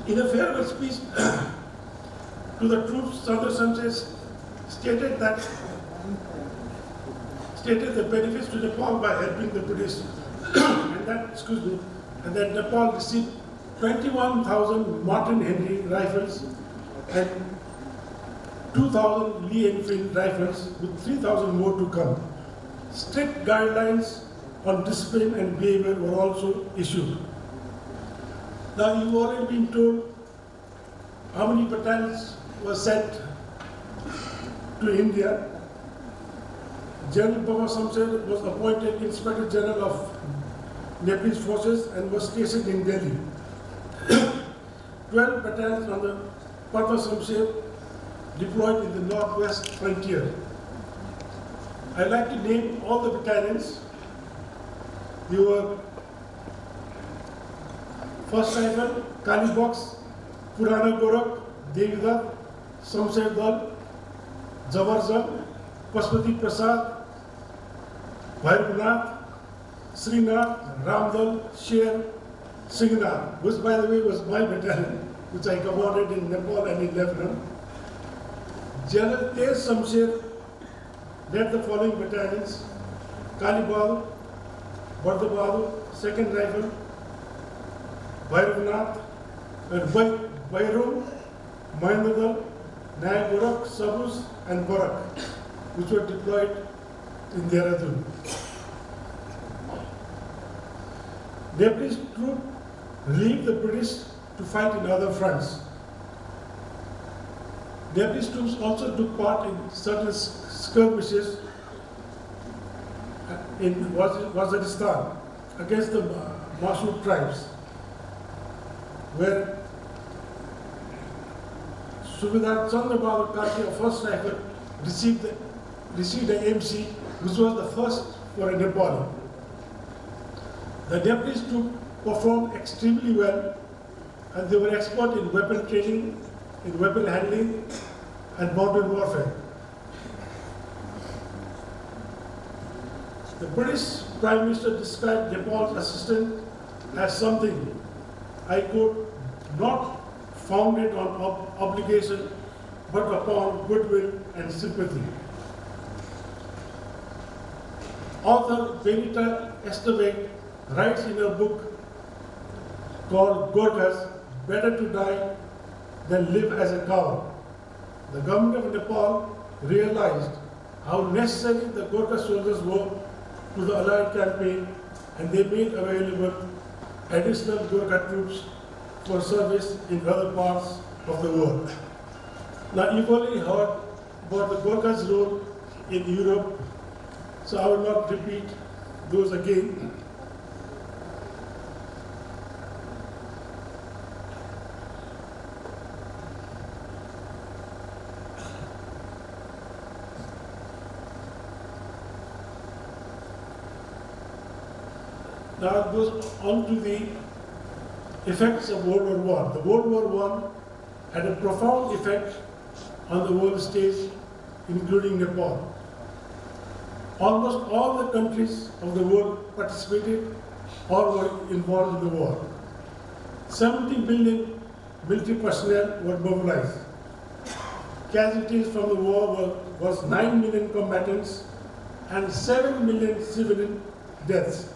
In a farewell speech to the troops, Chandra Shamsher stated the benefits to Nepal by helping the British, and that Nepal received 21,000 Martin Henry rifles and 2,000 Lee Enfield rifles, with 3,000 more to come. Strict guidelines on discipline and behavior were also issued. Now, you've already been told how many battalions were sent to India. General Baba Shamsher was appointed Inspector General of Nepalese forces and was stationed in Delhi. 12 battalions under Baba Shamsher deployed in the northwest frontier. I'd like to name all the battalions. They were 1st Rifle, Kali Box, Purana Gorak, Devidat, Shamsher Dal, Jawarjam, Pashupati Prasad, Bhairvnath, Srinath, Ramdal, Sher, Singhnath, which by the way was my battalion, which I commanded in Nepal and in Lebanon. General Tej Shamsher led the following battalions: Kali Bahadur, Bardha Bahadur, 2nd Rifle, Bhairvnath, Bairum, Mahendradal, Naya Gorak, Sabuz, and Barak, which were deployed in Dehradun. Nepalese troops relieved the British to fight in other fronts. Nepalese troops also took part in certain skirmishes in Waziristan against the Mashood tribes, where Subedar Chandra Bahadur Karki of 1st Rifle received an MC, which was the first for a Nepali. The Nepalese troops performed extremely well, and they were expert in weapon training, in weapon handling, and mountain warfare. The British Prime Minister described Nepal's assistance as something, I quote, not founded on obligation, but upon goodwill and sympathy. Author Benita Estevez writes in her book called Gorkhas, Better to Die Than Live as a Coward. The government of Nepal realized how necessary the Gorkha soldiers were to the Allied campaign, and they made available additional Gorkha troops for service in other parts of the world. Now, you've already heard about the Gorkhas' role in Europe, so I will not repeat those again. Now it goes on to the effects of World War I. The World War I had a profound effect on the world stage, including Nepal. Almost all the countries of the world participated or were involved in the war. 70 million military personnel were mobilized. Casualties from the war was 9 million combatants and 7 million civilian deaths.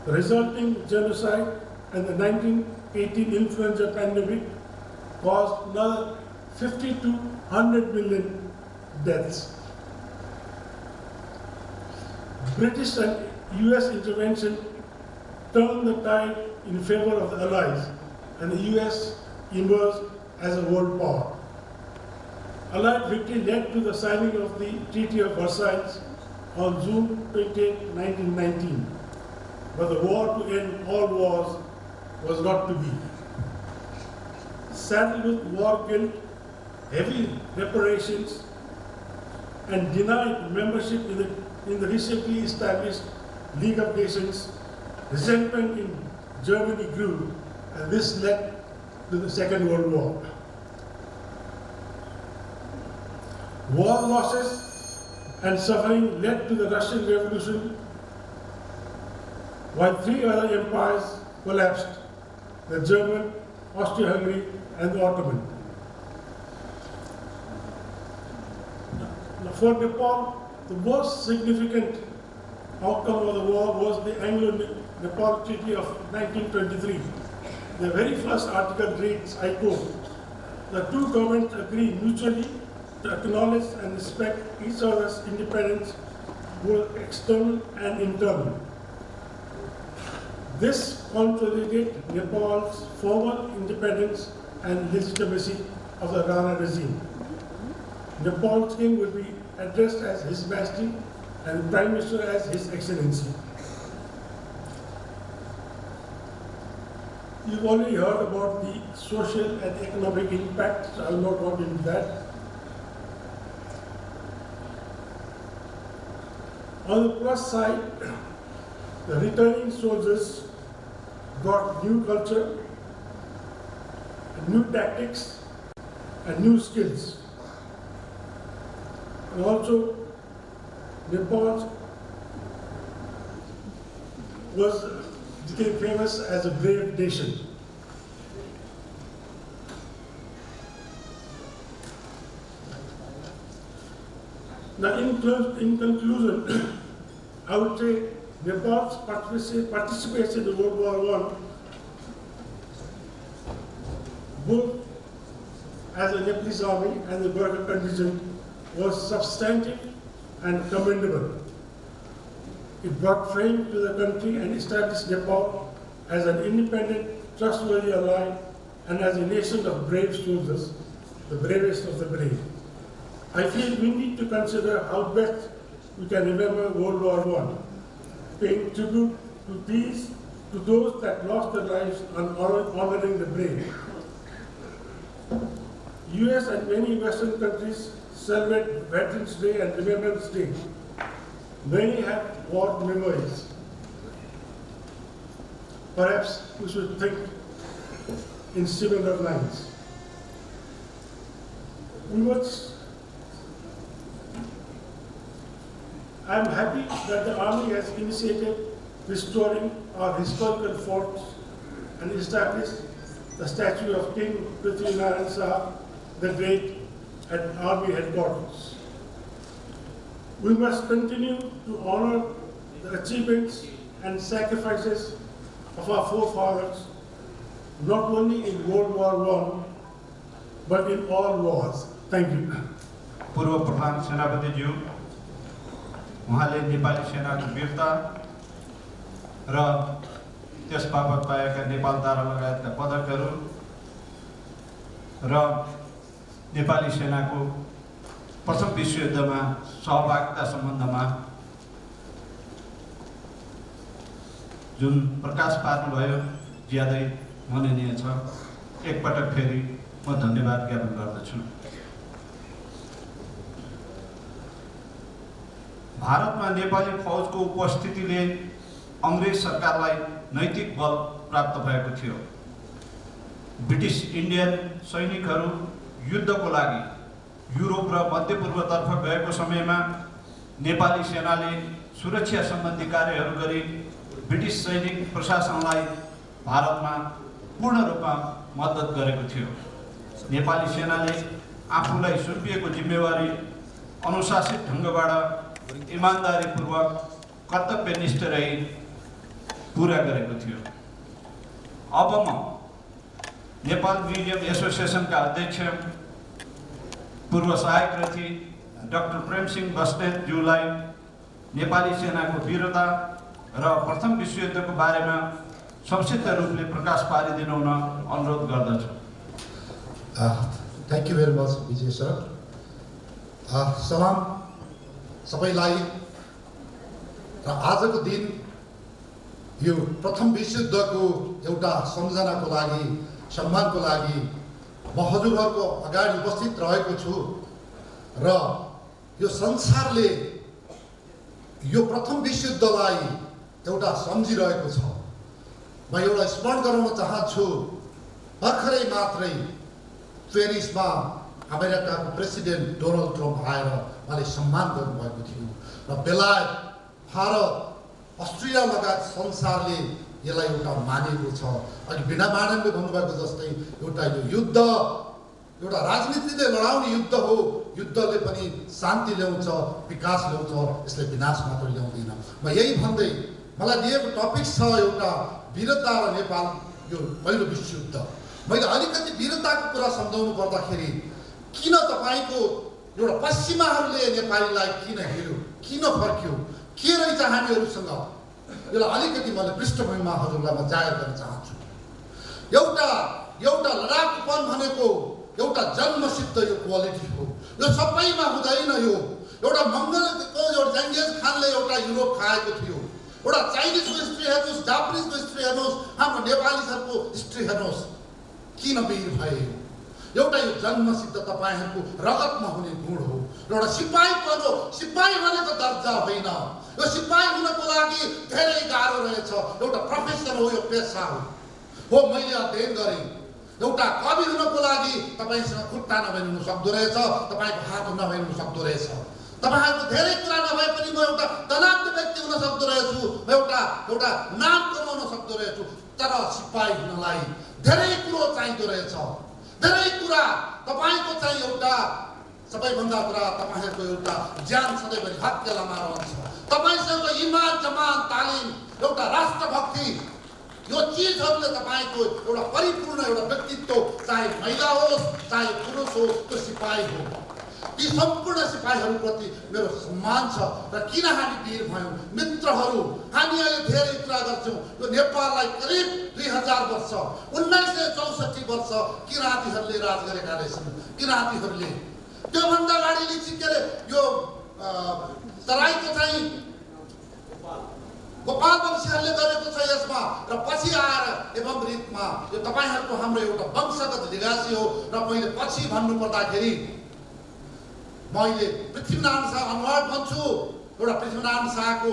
The resulting genocide and the 1918 influenza pandemic caused another 50 to 100 million deaths. British and US intervention turned the tide in favor of the Allies, and the US emerged as a world power. Allied victory led to the signing of the Treaty of Versailles on June 20, 1919. But the war to end all wars was not to be. Saddled with war guilt, heavy reparations, and denied membership in the recently established League of Nations, resentment in Germany grew, and this led to the Second World War. War losses and suffering led to the Russian Revolution, while 3 other empires collapsed: the German, Austro-Hungary, and the Ottoman. For Nepal, the most significant outcome of the war was the Anglo-Nepal Treaty of 1923. The very first article reads, I quote, "The two governments agree mutually to acknowledge and respect each other's independence, both external and internal." This consolidated Nepal's formal independence and legitimacy of the Rana regime. Nepal's king will be addressed as His Majesty and the Prime Minister as His Excellency. You've already heard about the social and economic impact, so I will not go into that. On the plus side, the returning soldiers brought new culture, new tactics, and new skills. And also, Nepal became famous as a brave nation. Now, in conclusion, I would say Nepal's participation in World War I, both as a Nepalese army and the Burger contingent, was substantive and commendable. It brought fame to the country and established Nepal as an independent, trustworthy ally and as a nation of brave soldiers, the bravest of the brave. I feel we need to consider how best we can remember World War I, paying tribute to those that lost their lives and honoring the brave. US and many Western countries celebrate Veterans Day and Remembrance Day. Many have war memories. Perhaps we should think in similar lines. I am happy that the Army has initiated restoring our historical forts and established the statue of King Prithvinarayan Saha the Great at Army headquarters. We must continue to honor the achievements and sacrifices of our forefathers, not only in World War I, but in all wars. Thank you. पूर्व प्रधान सेनापतिज्यू, उहाँले नेपाली सेनाको वीरता र त्यस बापत पाएका नेपाल तारा लगायतका पदकहरू र नेपाली सेनाको प्रथम विश्वयुद्धमा सहभागिता सम्बन्धमा जुन प्रकाश पार्नुभयो ज्यादै मननीय छ। एकपटक फेरि म धन्यवाद ज्ञापन गर्दछु। भारतमा नेपाली फौजको उपस्थितिले अङ्ग्रेज सरकारलाई नैतिक बल प्राप्त भएको थियो। ब्रिटिस इन्डियन सैनिकहरू युद्धको लागि युरोप र मध्यपूर्वतर्फ गएको समयमा नेपाली सेनाले सुरक्षा सम्बन्धी कार्यहरू गरी ब्रिटिस सैनिक प्रशासनलाई भारतमा पूर्ण रूपमा मद्दत गरेको थियो। नेपाली सेनाले आफूलाई सुम्पिएको जिम्मेवारी अनुशासित ढङ्गबाट इमान्दारीपूर्वक कर्तव्यनिष्ठ रही पुरा गरेको थियो। अब म नेपाल म्युजियम एसोसिएसनका अध्यक्ष पूर्व सहायक रथी डाक्टर प्रेमसिंह बस्नेतज्यूलाई नेपाली सेनाको वीरता र प्रथम विश्वयुद्धको बारेमा संक्षिप्त रूपले प्रकाश पारिदिनु हुन अनुरोध गर्दछु। Thank you very much Vijay sir. सलाम सबैलाई। र आजको दिन यो प्रथम विश्वयुद्धको एउटा सम्झनाको लागि, सम्मानको लागि म हजुरहरूको अगाडि उपस्थित रहेको छु र यो संसारले यो प्रथम विश्वयुद्धलाई एउटा सम्झिरहेको छ। म एउटा स्मरण गराउन चाहन्छु, भर्खरै मात्रै पेरिसमा अमेरिकाको प्रेसिडेन्ट डोनाल्ड ट्रम्प आएर उहाँले सम्मान गर्नुभएको थियो र बेलायत, भारत, अस्ट्रेलिया लगायत संसारले यसलाई एउटा मानेको छ। अनि बिना मानवले भन्नुभएको जस्तै एउटा यो युद्ध एउटा राजनीतिले लडाउने युद्ध हो। युद्धले पनि शान्ति ल्याउँछ, विकास ल्याउँछ, यसले विनाश मात्र ल्याउँदैन। म यही भन्दै मलाई दिएको टपिक छ एउटा वीरता र नेपाल, यो पहिलो विश्वयुद्ध। मैले अलिकति वीरताको कुरा सम्झाउनु पर्दाखेरि किन तपाईँको एउटा पश्चिमाहरूले नेपालीलाई किन हेऱ्यो, किन फर्क्यो, के रहेछ हामीहरूसँग, यसलाई अलिकति मैले पृष्ठभूमिमा हजुरलाई म जाहेर गर्न चाहन्छु। एउटा लडाकुपन भनेको एउटा जन्मसिद्ध यो क्वालिटी हो। यो सबैमा हुँदैन। यो एउटा मङ्गलको एउटा जङ्गेज खानले एउटा युरोप खाएको थियो। एउटा चाइनिजको हिस्ट्री हेर्नुहोस्, जापानिजको हिस्ट्री हेर्नुहोस्, हाम्रो नेपालीहरूको हिस्ट्री हेर्नुहोस्, किन वीर भए। एउटा यो जन्मसिद्ध तपाईँहरूको रगतमा हुने गुण हो। एउटा सिपाही बनो, सिपाही भनेको दर्जा होइन। यो सिपाही हुनको लागि धेरै गाह्रो रहेछ। एउटा प्रोफेसन हो, यो पेसा हो। मैले अध्ययन गरेँ, एउटा कवि हुनको लागि तपाईँसँग खुट्टा नभए हुन सक्दो रहेछ, तपाईँको हात नभए हुन सक्दो रहेछ, तपाईँहरूको धेरै कुरा नभए पनि म एउटा धनाढ्य व्यक्ति हुन सक्दो रहेछु, म एउटा नाम कमाउन सक्दो रहेछु। तर सिपाही हुनलाई धेरै कुरो चाहिँदो रहेछ। धेरै कुरा तपाईँको चाहिँ एउटा सबैभन्दा कुरा तपाईँहरूको एउटा ज्यान सधैँभरि हत्केलामा रहन्छ। तपाईँसँग इमान, जमान, तालिम, एउटा राष्ट्रभक्ति, यो चिजहरूले तपाईँको एउटा परिपूर्ण एउटा व्यक्तित्व, चाहे महिला होस् चाहे पुरुष होस्, त्यो सिपाही हो। ती सम्पूर्ण सिपाहीहरूप्रति मेरो सम्मान छ। र किन हामी वीर भयौँ मित्रहरू, हामी अहिले धेरै कुरा गर्छौँ। यो नेपाललाई करिब 2000 वर्ष 1964 वर्ष किराँतीहरूले राज गरेका रहेछन्। किराँतीहरूले त्योभन्दा अगाडि के अरे यो तराईको चाहिँ गोपाल वंशीहरूले गरेको छ यसमा। र पछि आएर एवं रीतमा यो तपाईँहरूको हाम्रो एउटा वंशगत लिगासी हो। र मैले पछि भन्नु पर्दाखेरि मैले पृथ्वीनारायण शाह अनुहार भन्छु। एउटा पृथ्वीनारायण शाहको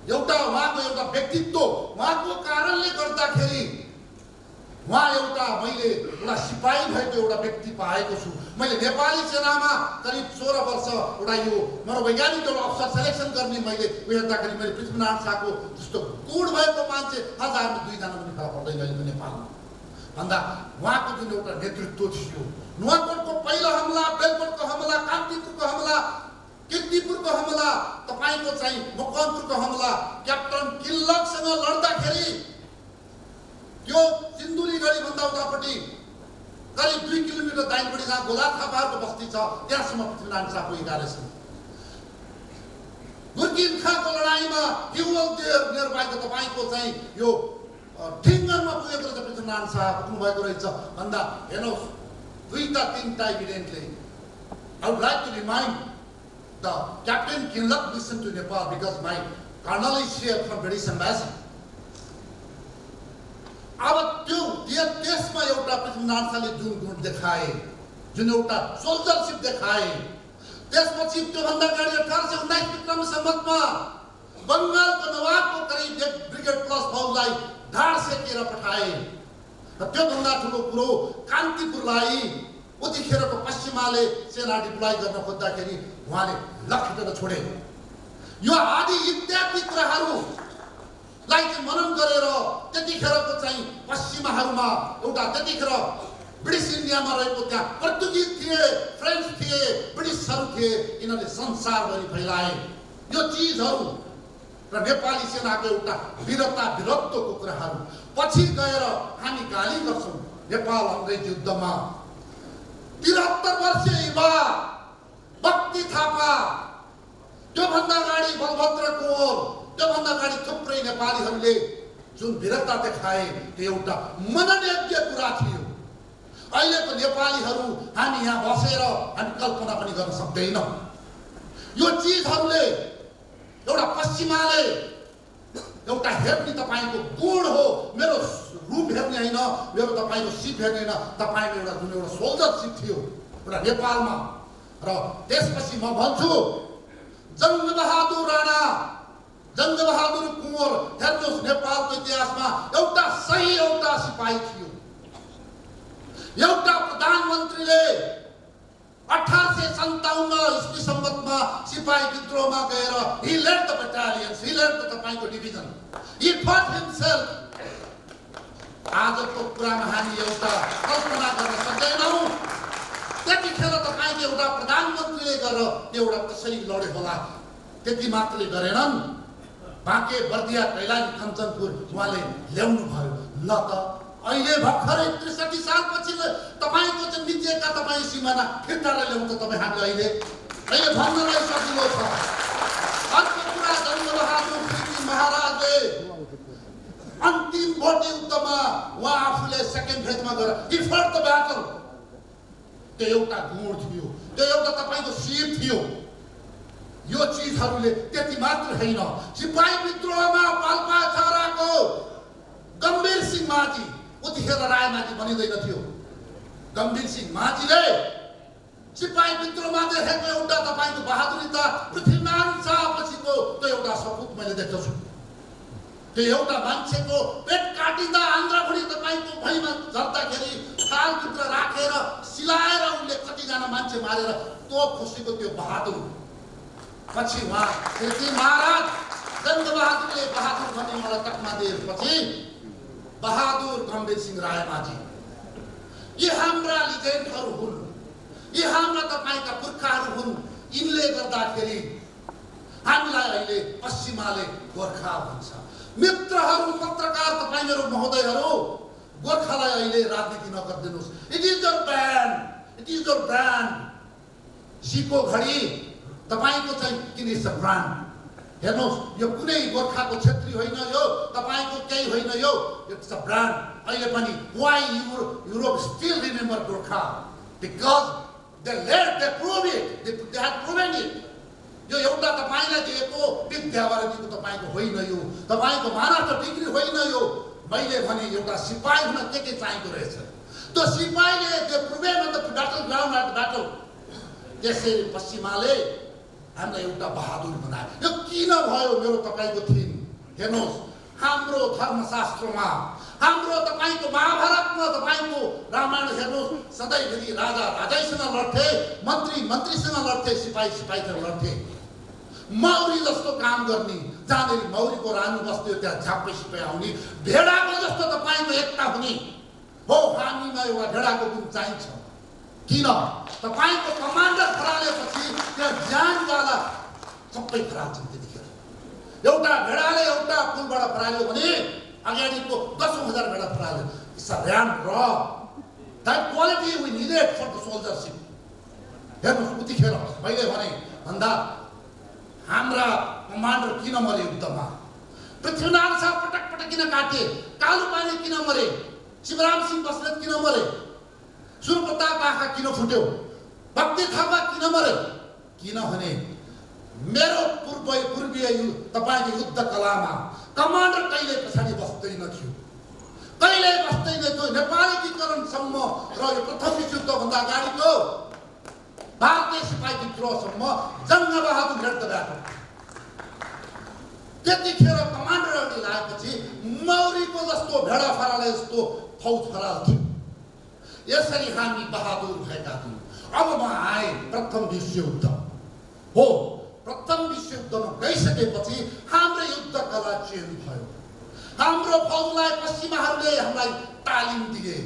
उहाँको एउटा व्यक्तित्व, उहाँको कारणले गर्दाखेरि उहाँ एउटा मैले एउटा सिपाही भएको एउटा व्यक्ति पाएको छु। मैले नेपाली सेनामा करिब 16 वर्ष एउटा यो मनोवैज्ञानिक एउटा अफसर सेलेक्सन गर्ने मैले हेर्दाखेरि मैले पृथ्वीनारायण शाहको जस्तो गुण भएको मान्छे 1000 में 2 जना पनि फेला पर्दैन अहिले नेपालमा भन्दा उहाँको जुन एउटा नेतृत्व थियो। नुवाकोटको पहिलो हमला, बेलकोटको हमला, कान्तिपुरको हमला, कीर्तिपुरको हमला, तपाईँको चाहिँ मकवानपुरको हमला, क्याप्टन किल्लकसँग लड्दाखेरि त्यो सिन्धुलीगढी भन्दा उतापट्टि करिब 2 किलोमिटर दाइनपट्टि जहाँ गोला थापाहरूको बस्ती छ त्यहाँसम्म पृथ्वीनारायण शाह पुगेका रहेछन्। गुर्किन खाँको लडाइँमा नियरबाईको तपाईँको चाहिँ यो ठिङ्गनमा पुगेको रहेछ पृथ्वीनारायण शाह पुग्नुभएको रहेछ भन्दा हेर्नुहोस् 2-3 evidently. I would like to remind the Captain Kinlock listened to Nepal because my colonel is here from British Embassy. अब त्यो देशमा एउटा पृथ्वीनारायण शाहले जुन गुण देखाए, जुन एउटा सोल्जरसिप देखाए, त्यसपछि त्योभन्दा अगाडि 1819 विक्रम सम्वतमा बङ्गालको नवाबको करिब 1 ब्रिगेड प्लस फौजलाई ढाड सेकेर पठाए त्योभन्दा ठुलो कुरो कान्तिपुरलाई उतिखेरको पश्चिमाले सेना डिप्लोय गर्न खोज्दाखेरि उहाँले लखेटेर छोडे। यो आदि इत्यादि कुराहरूलाई चाहिँ मनन गरेर त्यतिखेरको चाहिँ पश्चिमाहरूमा एउटा त्यतिखेर ब्रिटिस इन्डियामा रहेको त्यहाँ पोर्तुगिज थिए, फ्रेन्च थिए, ब्रिटिसहरू थिए, यिनीहरूले संसारभरि फैलाए यो चिजहरू र नेपाली सेनाको एउटा वीरता वीरत्वको कुराहरू। पछि गएर हामी गाली गर्छौँ नेपाल अङ्ग्रेज युद्धमा 73 वर्षीय युवा भक्ति थापा, त्योभन्दा अगाडि बलभद्र कुँवर, त्योभन्दा अगाडि थुप्रै नेपालीहरूले जुन वीरता देखाए त्यो एउटा मननयोग्य कुरा थियो। अहिलेको नेपालीहरू हामी यहाँ बसेर हामी कल्पना पनि गर्न सक्दैनौँ। यो चिजहरूले एउटा पश्चिमाले एउटा हेर्ने तपाईँको गुण हो, मेरो रूप हेर्ने होइन, मेरो तपाईँको सिप हेर्ने होइन, तपाईँको एउटा जुन एउटा सोल्जरसिप थियो एउटा नेपालमा। र त्यसपछि म भन्छु जङ्गबहादुर राणा, जङ्गबहादुर कुँवर, हेर्नुहोस् नेपालको इतिहासमा एउटा सही एउटा सिपाही थियो। एउटा प्रधानमन्त्रीले 1857 ईस्वी सम्बन्धमा सिपाही विद्रोहमा गएर he led the battalions, he led the तपाईँको डिभिजन, he fought himself। आजको कुरामा हामी एउटा कल्पना गर्न सक्दैनौँ। त्यतिखेर तपाईँको एउटा प्रधानमन्त्रीले गरेर एउटा कसरी लडे होला। त्यति मात्रै गरेनन्, बाँके बर्दिया कैलाली कञ्चनपुर उहाँले ल्याउनु भयो। ल त अहिले भर्खरै 63 सालपछि तपाईँको चाहिँ मिचेका तपाईँ सिमाना फिर्ता ल्याउनु त तपाईँ हामीले अहिले भन्नलाई सजिलो छ। अर्को कुरा जङ्गबहादुर महाराजले अन्तिम भोट युद्धमा उहाँ आफूले सेकेन्ड फेजमा गएर he fought the battle। त्यो एउटा गुण थियो, त्यो एउटा तपाईँको सिप थियो। यो चिजहरूले त्यति मात्र होइन, सिपाही विद्रोहमा पाल्पा छाराको गम्भीर सिंह माझी, उतिखेर रायमाझी बनिँदैन थियो। गम्भीर सिंह माझीले सिपाही विद्रोहमा देखेको एउटा तपाईँको बहादुरीता पृथ्वीनारायण शाहपछिको त्यो एउटा सपुत मैले देख्दछु। त्यो एउटा मान्छेको पेट काटिँदा आन्द्राभुँडी तपाईँको भैमा झर्दाखेरि थालभित्र राखेर सिलाएर उनले कतिजना मान्छे मारेर तोप खुसीको त्यो बहादुर। पछि उहाँ कृति महाराज जङ्गबहादुरले बहादुर भन्ने मलाई तकमा दिएपछि बहादुर गम्भीर सिंह रायमाझी यी हाम्रा लिजेन्डहरू हुन्, यी हाम्रा तपाईँका पुर्खाहरू हुन्। यिनले गर्दाखेरि हामीलाई अहिले पश्चिमाले गोर्खा भन्छ। मित्रहरू, पत्रकार तपाईँ मेरो महोदयहरू, गोर्खालाई अहिले राजनीति नगरिदिनुहोस्। It is your brand, it is your brand. सीको घडी तपाईँको चाहिँ किन इट्स अ ब्रान्ड। हेर्नुहोस्, यो कुनै गोर्खाको क्षेत्री होइन, यो तपाईँको केही होइन, यो इट्स अ ब्रान्ड। अहिले पनि why Europe still remember Gorkha because they prove it, they had proven it. यो एउटा तपाईँलाई दिएको विद्याबाट दिएको तपाईँको होइन, यो तपाईँको मानव डिग्री होइन। यो मैले भने एउटा सिपाही हुन के चाहिँदो रहेछ। त्यो सिपाहीले they proven on the battle ground at battle. त्यसरी पश्चिमाले हामीलाई एउटा बहादुर बनायो। यो किन भयो मेरो तपाईँको थिम हेर्नुहोस्, हाम्रो धर्मशास्त्रमा, हाम्रो तपाईँको महाभारतमा तपाईँको रामायण हेर्नुहोस्, सधैँभरि राजा राजैसँग लड्थे, मन्त्री मन्त्रीसँग लड्थे, सिपाही सिपाहीसँग लड्थे। मौरी जस्तो काम गर्ने, जहाँनिर मौरीको रानी बस्थ्यो त्यहाँ झापै सिपाही आउने। भेडाको जस्तो तपाईँको एकता हुने हो। हामीमा एउटा भेडाको गुण चाहिन्छ। किन? तपाईँको कमान्डर खरालेपछि त्यहाँ ज्यानवाला सबै खराल्छन्। त्यतिखेर एउटा भेडाले एउटा पुलबाट खराल्यो भने अगाडिको 10,000 भेडा खराल्यो। It's a ramp or that quality we needed for the soldiership. हेर्नुहोस्, उतिखेर मैले भने भन्दा हाम्रा कमान्डर किन मरे युद्धमा? पृथ्वीनारायण शाह पटक पटक किन काटे? कालुपानी किन मरे? शिवराम सिंह बस्नेत किन मरे? सुरप्रताप आँखा किन फुट्यो? भक्ति थापा किन मरे? किनभने मेरो पूर्वीय तपाईँको युद्ध कलामा कमान्डर कहिले पछाडि बस्दैन थियो, कहिले बस्दैन थियो। नेपालीकरणसम्म र यो प्रथम विश्वयुद्धभन्दा अगाडिको भारतीय सिपाही विद्रोहसम्म जङ्गबहादुर लड्दा गएको। त्यतिखेर कमान्डरहरूले लागेपछि मौरीको जस्तो भेडा फराले जस्तो फौज फराल थियो। यसरी हामी बहादुर भएका थियौँ। अब म आए प्रथम विश्वयुद्ध हो। प्रथम विश्वयुद्धमा गइसकेपछि हाम्रो युद्ध कला चेन्ज भयो। हाम्रो फौजलाई पश्चिमाहरूले हामीलाई तालिम दिए।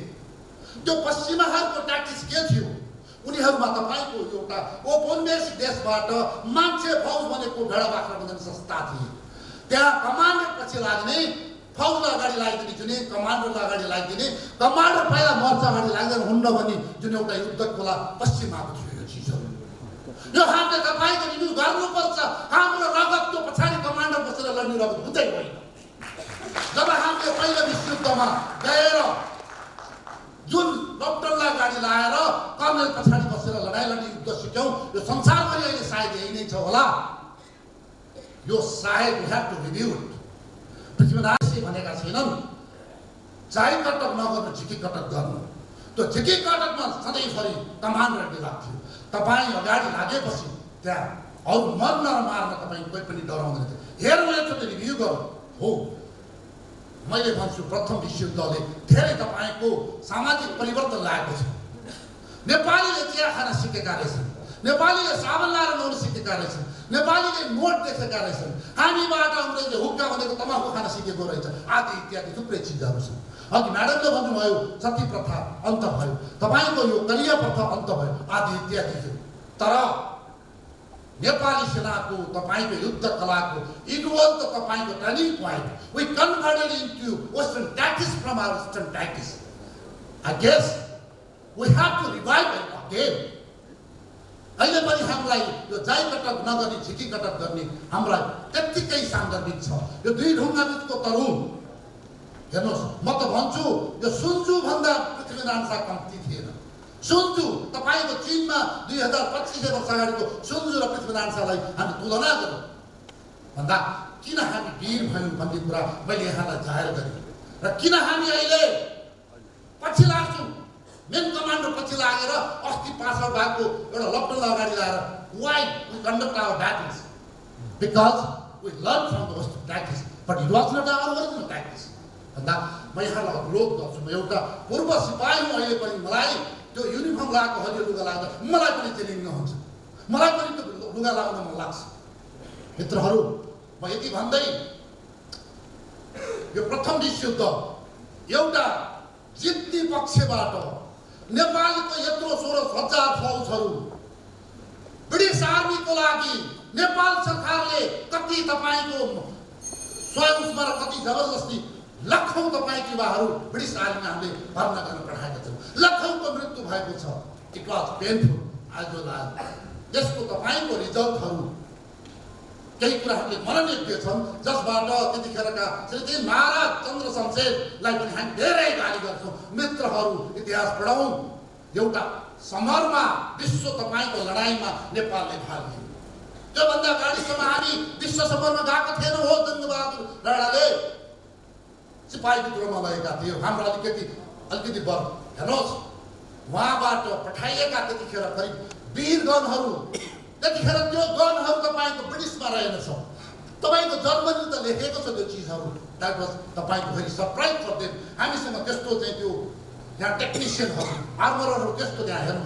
त्यो पश्चिमाहरूको ट्याक्टिक्स के थियो? उनीहरूमा तपाईँको एउटा औपनिवेशिक देशबाट मान्छे फौज भनेको भेडा बाख्रा भन्दा सस्ता थिए। त्यहाँ कमान्डर पछि लाग्ने, फौजलाई अगाडि लगाइदिने, जुनै कमान्डरलाई अगाडि लगाइदिने, कमान्डर पहिला मर्छ अगाडि लाग्दैन हुन्न भन्ने जुन एउटा युद्ध खोला पश्चिमाको थियो। यो चिजहरू यो हामीले तपाईँको रिभ्यू गर्नुपर्छ। हाम्रो रगत त्यो पछाडि कमान्डर बसेर लड्ने रगत हुँदै होइन। जब हामीले पहिलो विश्वयुद्धमा गएर जुन डक्टरलाई गाडी लाएर कर्नेल पछाडि बसेर लडाइँ लड्ने युद्ध सिक्यौँ, यो संसारभरि अहिले सायद यही नै छ होला। यो सायद we have to review it. पृथ्वीनाथले भनेका छैनन् चाहे कटक नगर्नु झिकी कटक गर्नु। त्यो झिकी कटकमा सधैँभरि कमान्डरले लाग्थ्यो। तपाईँ अगाडि लागेपछि त्यहाँ अरू मर्न र मार्न तपाईँ कोही पनि डराउँदैन थियो। हेरौँ एकचोटि रिभ्यू गरौँ। हो, मैले भन्छु प्रथम विश्वयुद्धले धेरै तपाईँको सामाजिक परिवर्तन ल्याएको छ। नेपालीले चिया खान सिकेका रहेछन्, नेपालीले साबुन लाएर नुहाउन सिकेका रहेछन्, नेपालीले नोट देखेका रहेछन्, हामीबाट अङ्ग्रेजले हुक्का भनेको तमाखु खान सिकेको रहेछ, आदि इत्यादि थुप्रै चिजहरू छन्। अघि म्याडमले भन्नुभयो सती प्रथा अन्त भयो, तपाईँको यो कलिया प्रथा अन्त भयो, आदि इत्यादि थियो। तर नेपाली सेनाको तपाईँको युद्ध कलाको इट वाज द तपाईँको turning point. We converted into western tactics from our western tactics. I guess we have to revive it again. अहिले पनि हामीलाई यो जाइ कटक नगर्ने झिकी कटक गर्ने हामीलाई त्यत्तिकै सान्दर्भिक छ। यो दुई ढुङ्गा बिचको तरुण हेर्नुहोस्, म त भन्छु यो सुन्जु भन्दा पृथ्वीनारायण कम्ती थिएन। सुन्जु तपाईँको चीनमा 2025 वर्ष अगाडिको सुन्जु र पृथ्वीनारायणलाई हामी तुलना गरौँ भन्दा किन हामी वीर भयौँ भन्ने कुरा मैले यहाँलाई जाहेर गरेँ। र किन हामी अहिले पछि लाग्छौँ, मेन कमान्डर पछि लागेर अस्ति पासआउट भएको एउटा लकडाउनलाई अगाडि ल्याएर why we conduct our battles because we learn from the western tactics but it was not our original tactics भन्दा म यहाँलाई अनुरोध गर्छु। म एउटा पूर्व सिपाही हुँ, अहिले पनि मलाई त्यो युनिफर्म लगाएको हरियो लुगा लाग्दा मलाई पनि चेलिङ हुन्छ, मलाई पनि त्यो लुगा लगाउन मन लाग्छ। मित्रहरू, म यति भन्दै यो प्रथम विश्वयुद्ध एउटा जित्ने पक्षबाट नेपालको यत्रो 16,000 फौजहरू ब्रिटिस आर्मीको लागि नेपाल सरकारले कति तपाईँको स्वयंमा र कति जबरजस्ती लाखौँ तपाईँको युवाहरू ब्रिटिस आर्मीमा हामीले भर्ना गर्न पठाएका छौँ। लाखौँको मृत्यु भएको छ। It was painful as well as यसको तपाईँको रिजल्टहरू केही कुराहरूले मरण योग्य छन्, जसबाट त्यतिखेरका श्री महाराज चन्द्र शमशेरलाई पनि हामी धेरै गाली गर्छौँ। मित्रहरू, इतिहास पढौँ। एउटा समरमा विश्व तपाईँको लडाइँमा नेपालले भाग लियो। त्योभन्दा अगाडिसम्म हामी विश्व समरमा गएको थिएनौँ। हो, जङ्गबहादुर राणाले सिपाही विद्रोहमा लगेका थियो। हाम्रो अलिकति बर हेर्नुहोस्, उहाँबाट पठाइएका त्यतिखेर करिब 20 गनहरू, त्यतिखेर त्यो गनहरू तपाईँको ब्रिटिसमा रहेनछ। तपाईँको जर्मनी त लेखेको छ त्यो चिजहरू। द्याट वाज तपाईँको भेरी सरप्राइज फर देम। हामीसँग त्यस्तो चाहिँ त्यो यहाँ टेक्निसियनहरू आर्मरहरू त्यस्तो त्यहाँ हेर्नु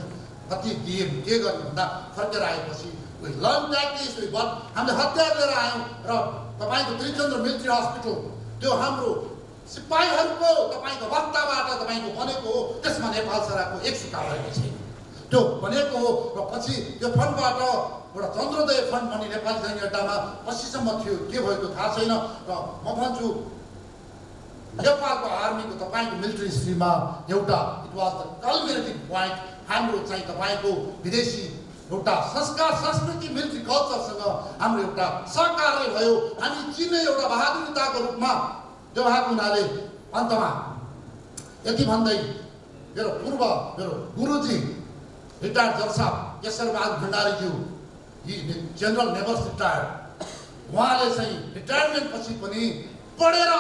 कति दिए के गर्ने भन्दा फर्केर आएपछि वी लर्न ट्याक्टिक्स। हामीले हतियार लिएर आयौँ र तपाईँको त्रिचन्द्र मिलिट्री हस्पिटल त्यो हाम्रो सिपाहीहरूको तपाईँको वक्ताबाट तपाईँको बनेको हो। त्यसमा नेपाल सरकारको एक सुका भएको छैन, त्यो बनेको हो। र पछि त्यो फन्डबाट एउटा चन्द्रोदय फन्ड भन्ने नेपाली सैन्य अड्डामा पछिसम्म थियो, के भएको थाहा छैन। र म भन्छु नेपालको आर्मीको तपाईँको मिलिट्री हिस्ट्रीमा एउटा इट वाज द कल्मिनेटिङ पोइन्ट। हाम्रो चाहिँ तपाईँको विदेशी एउटा संस्कार संस्कृति मिलिट्री कल्चरसँग हाम्रो एउटा सहकार्य भयो। हामी चिन्ने एउटा बहादुरताको रूपमा त्यो भएको हुनाले अन्तमा यति भन्दै मेरो गुरुजी रिटायर्ड जज साहब केशरबहादुर भण्डारीज्यू, जेनरल नेभर्स रिटायर्ड, उहाँले चाहिँ रिटायरमेन्ट पछि पनि पढेर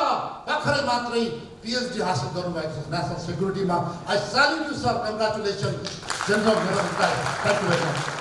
भर्खरै मात्रै PhD हासिल गर्नुभएको छ नेसनल सेक्युरिटीमा। I salute you sir, congratulation general never's retired. Thank you very much.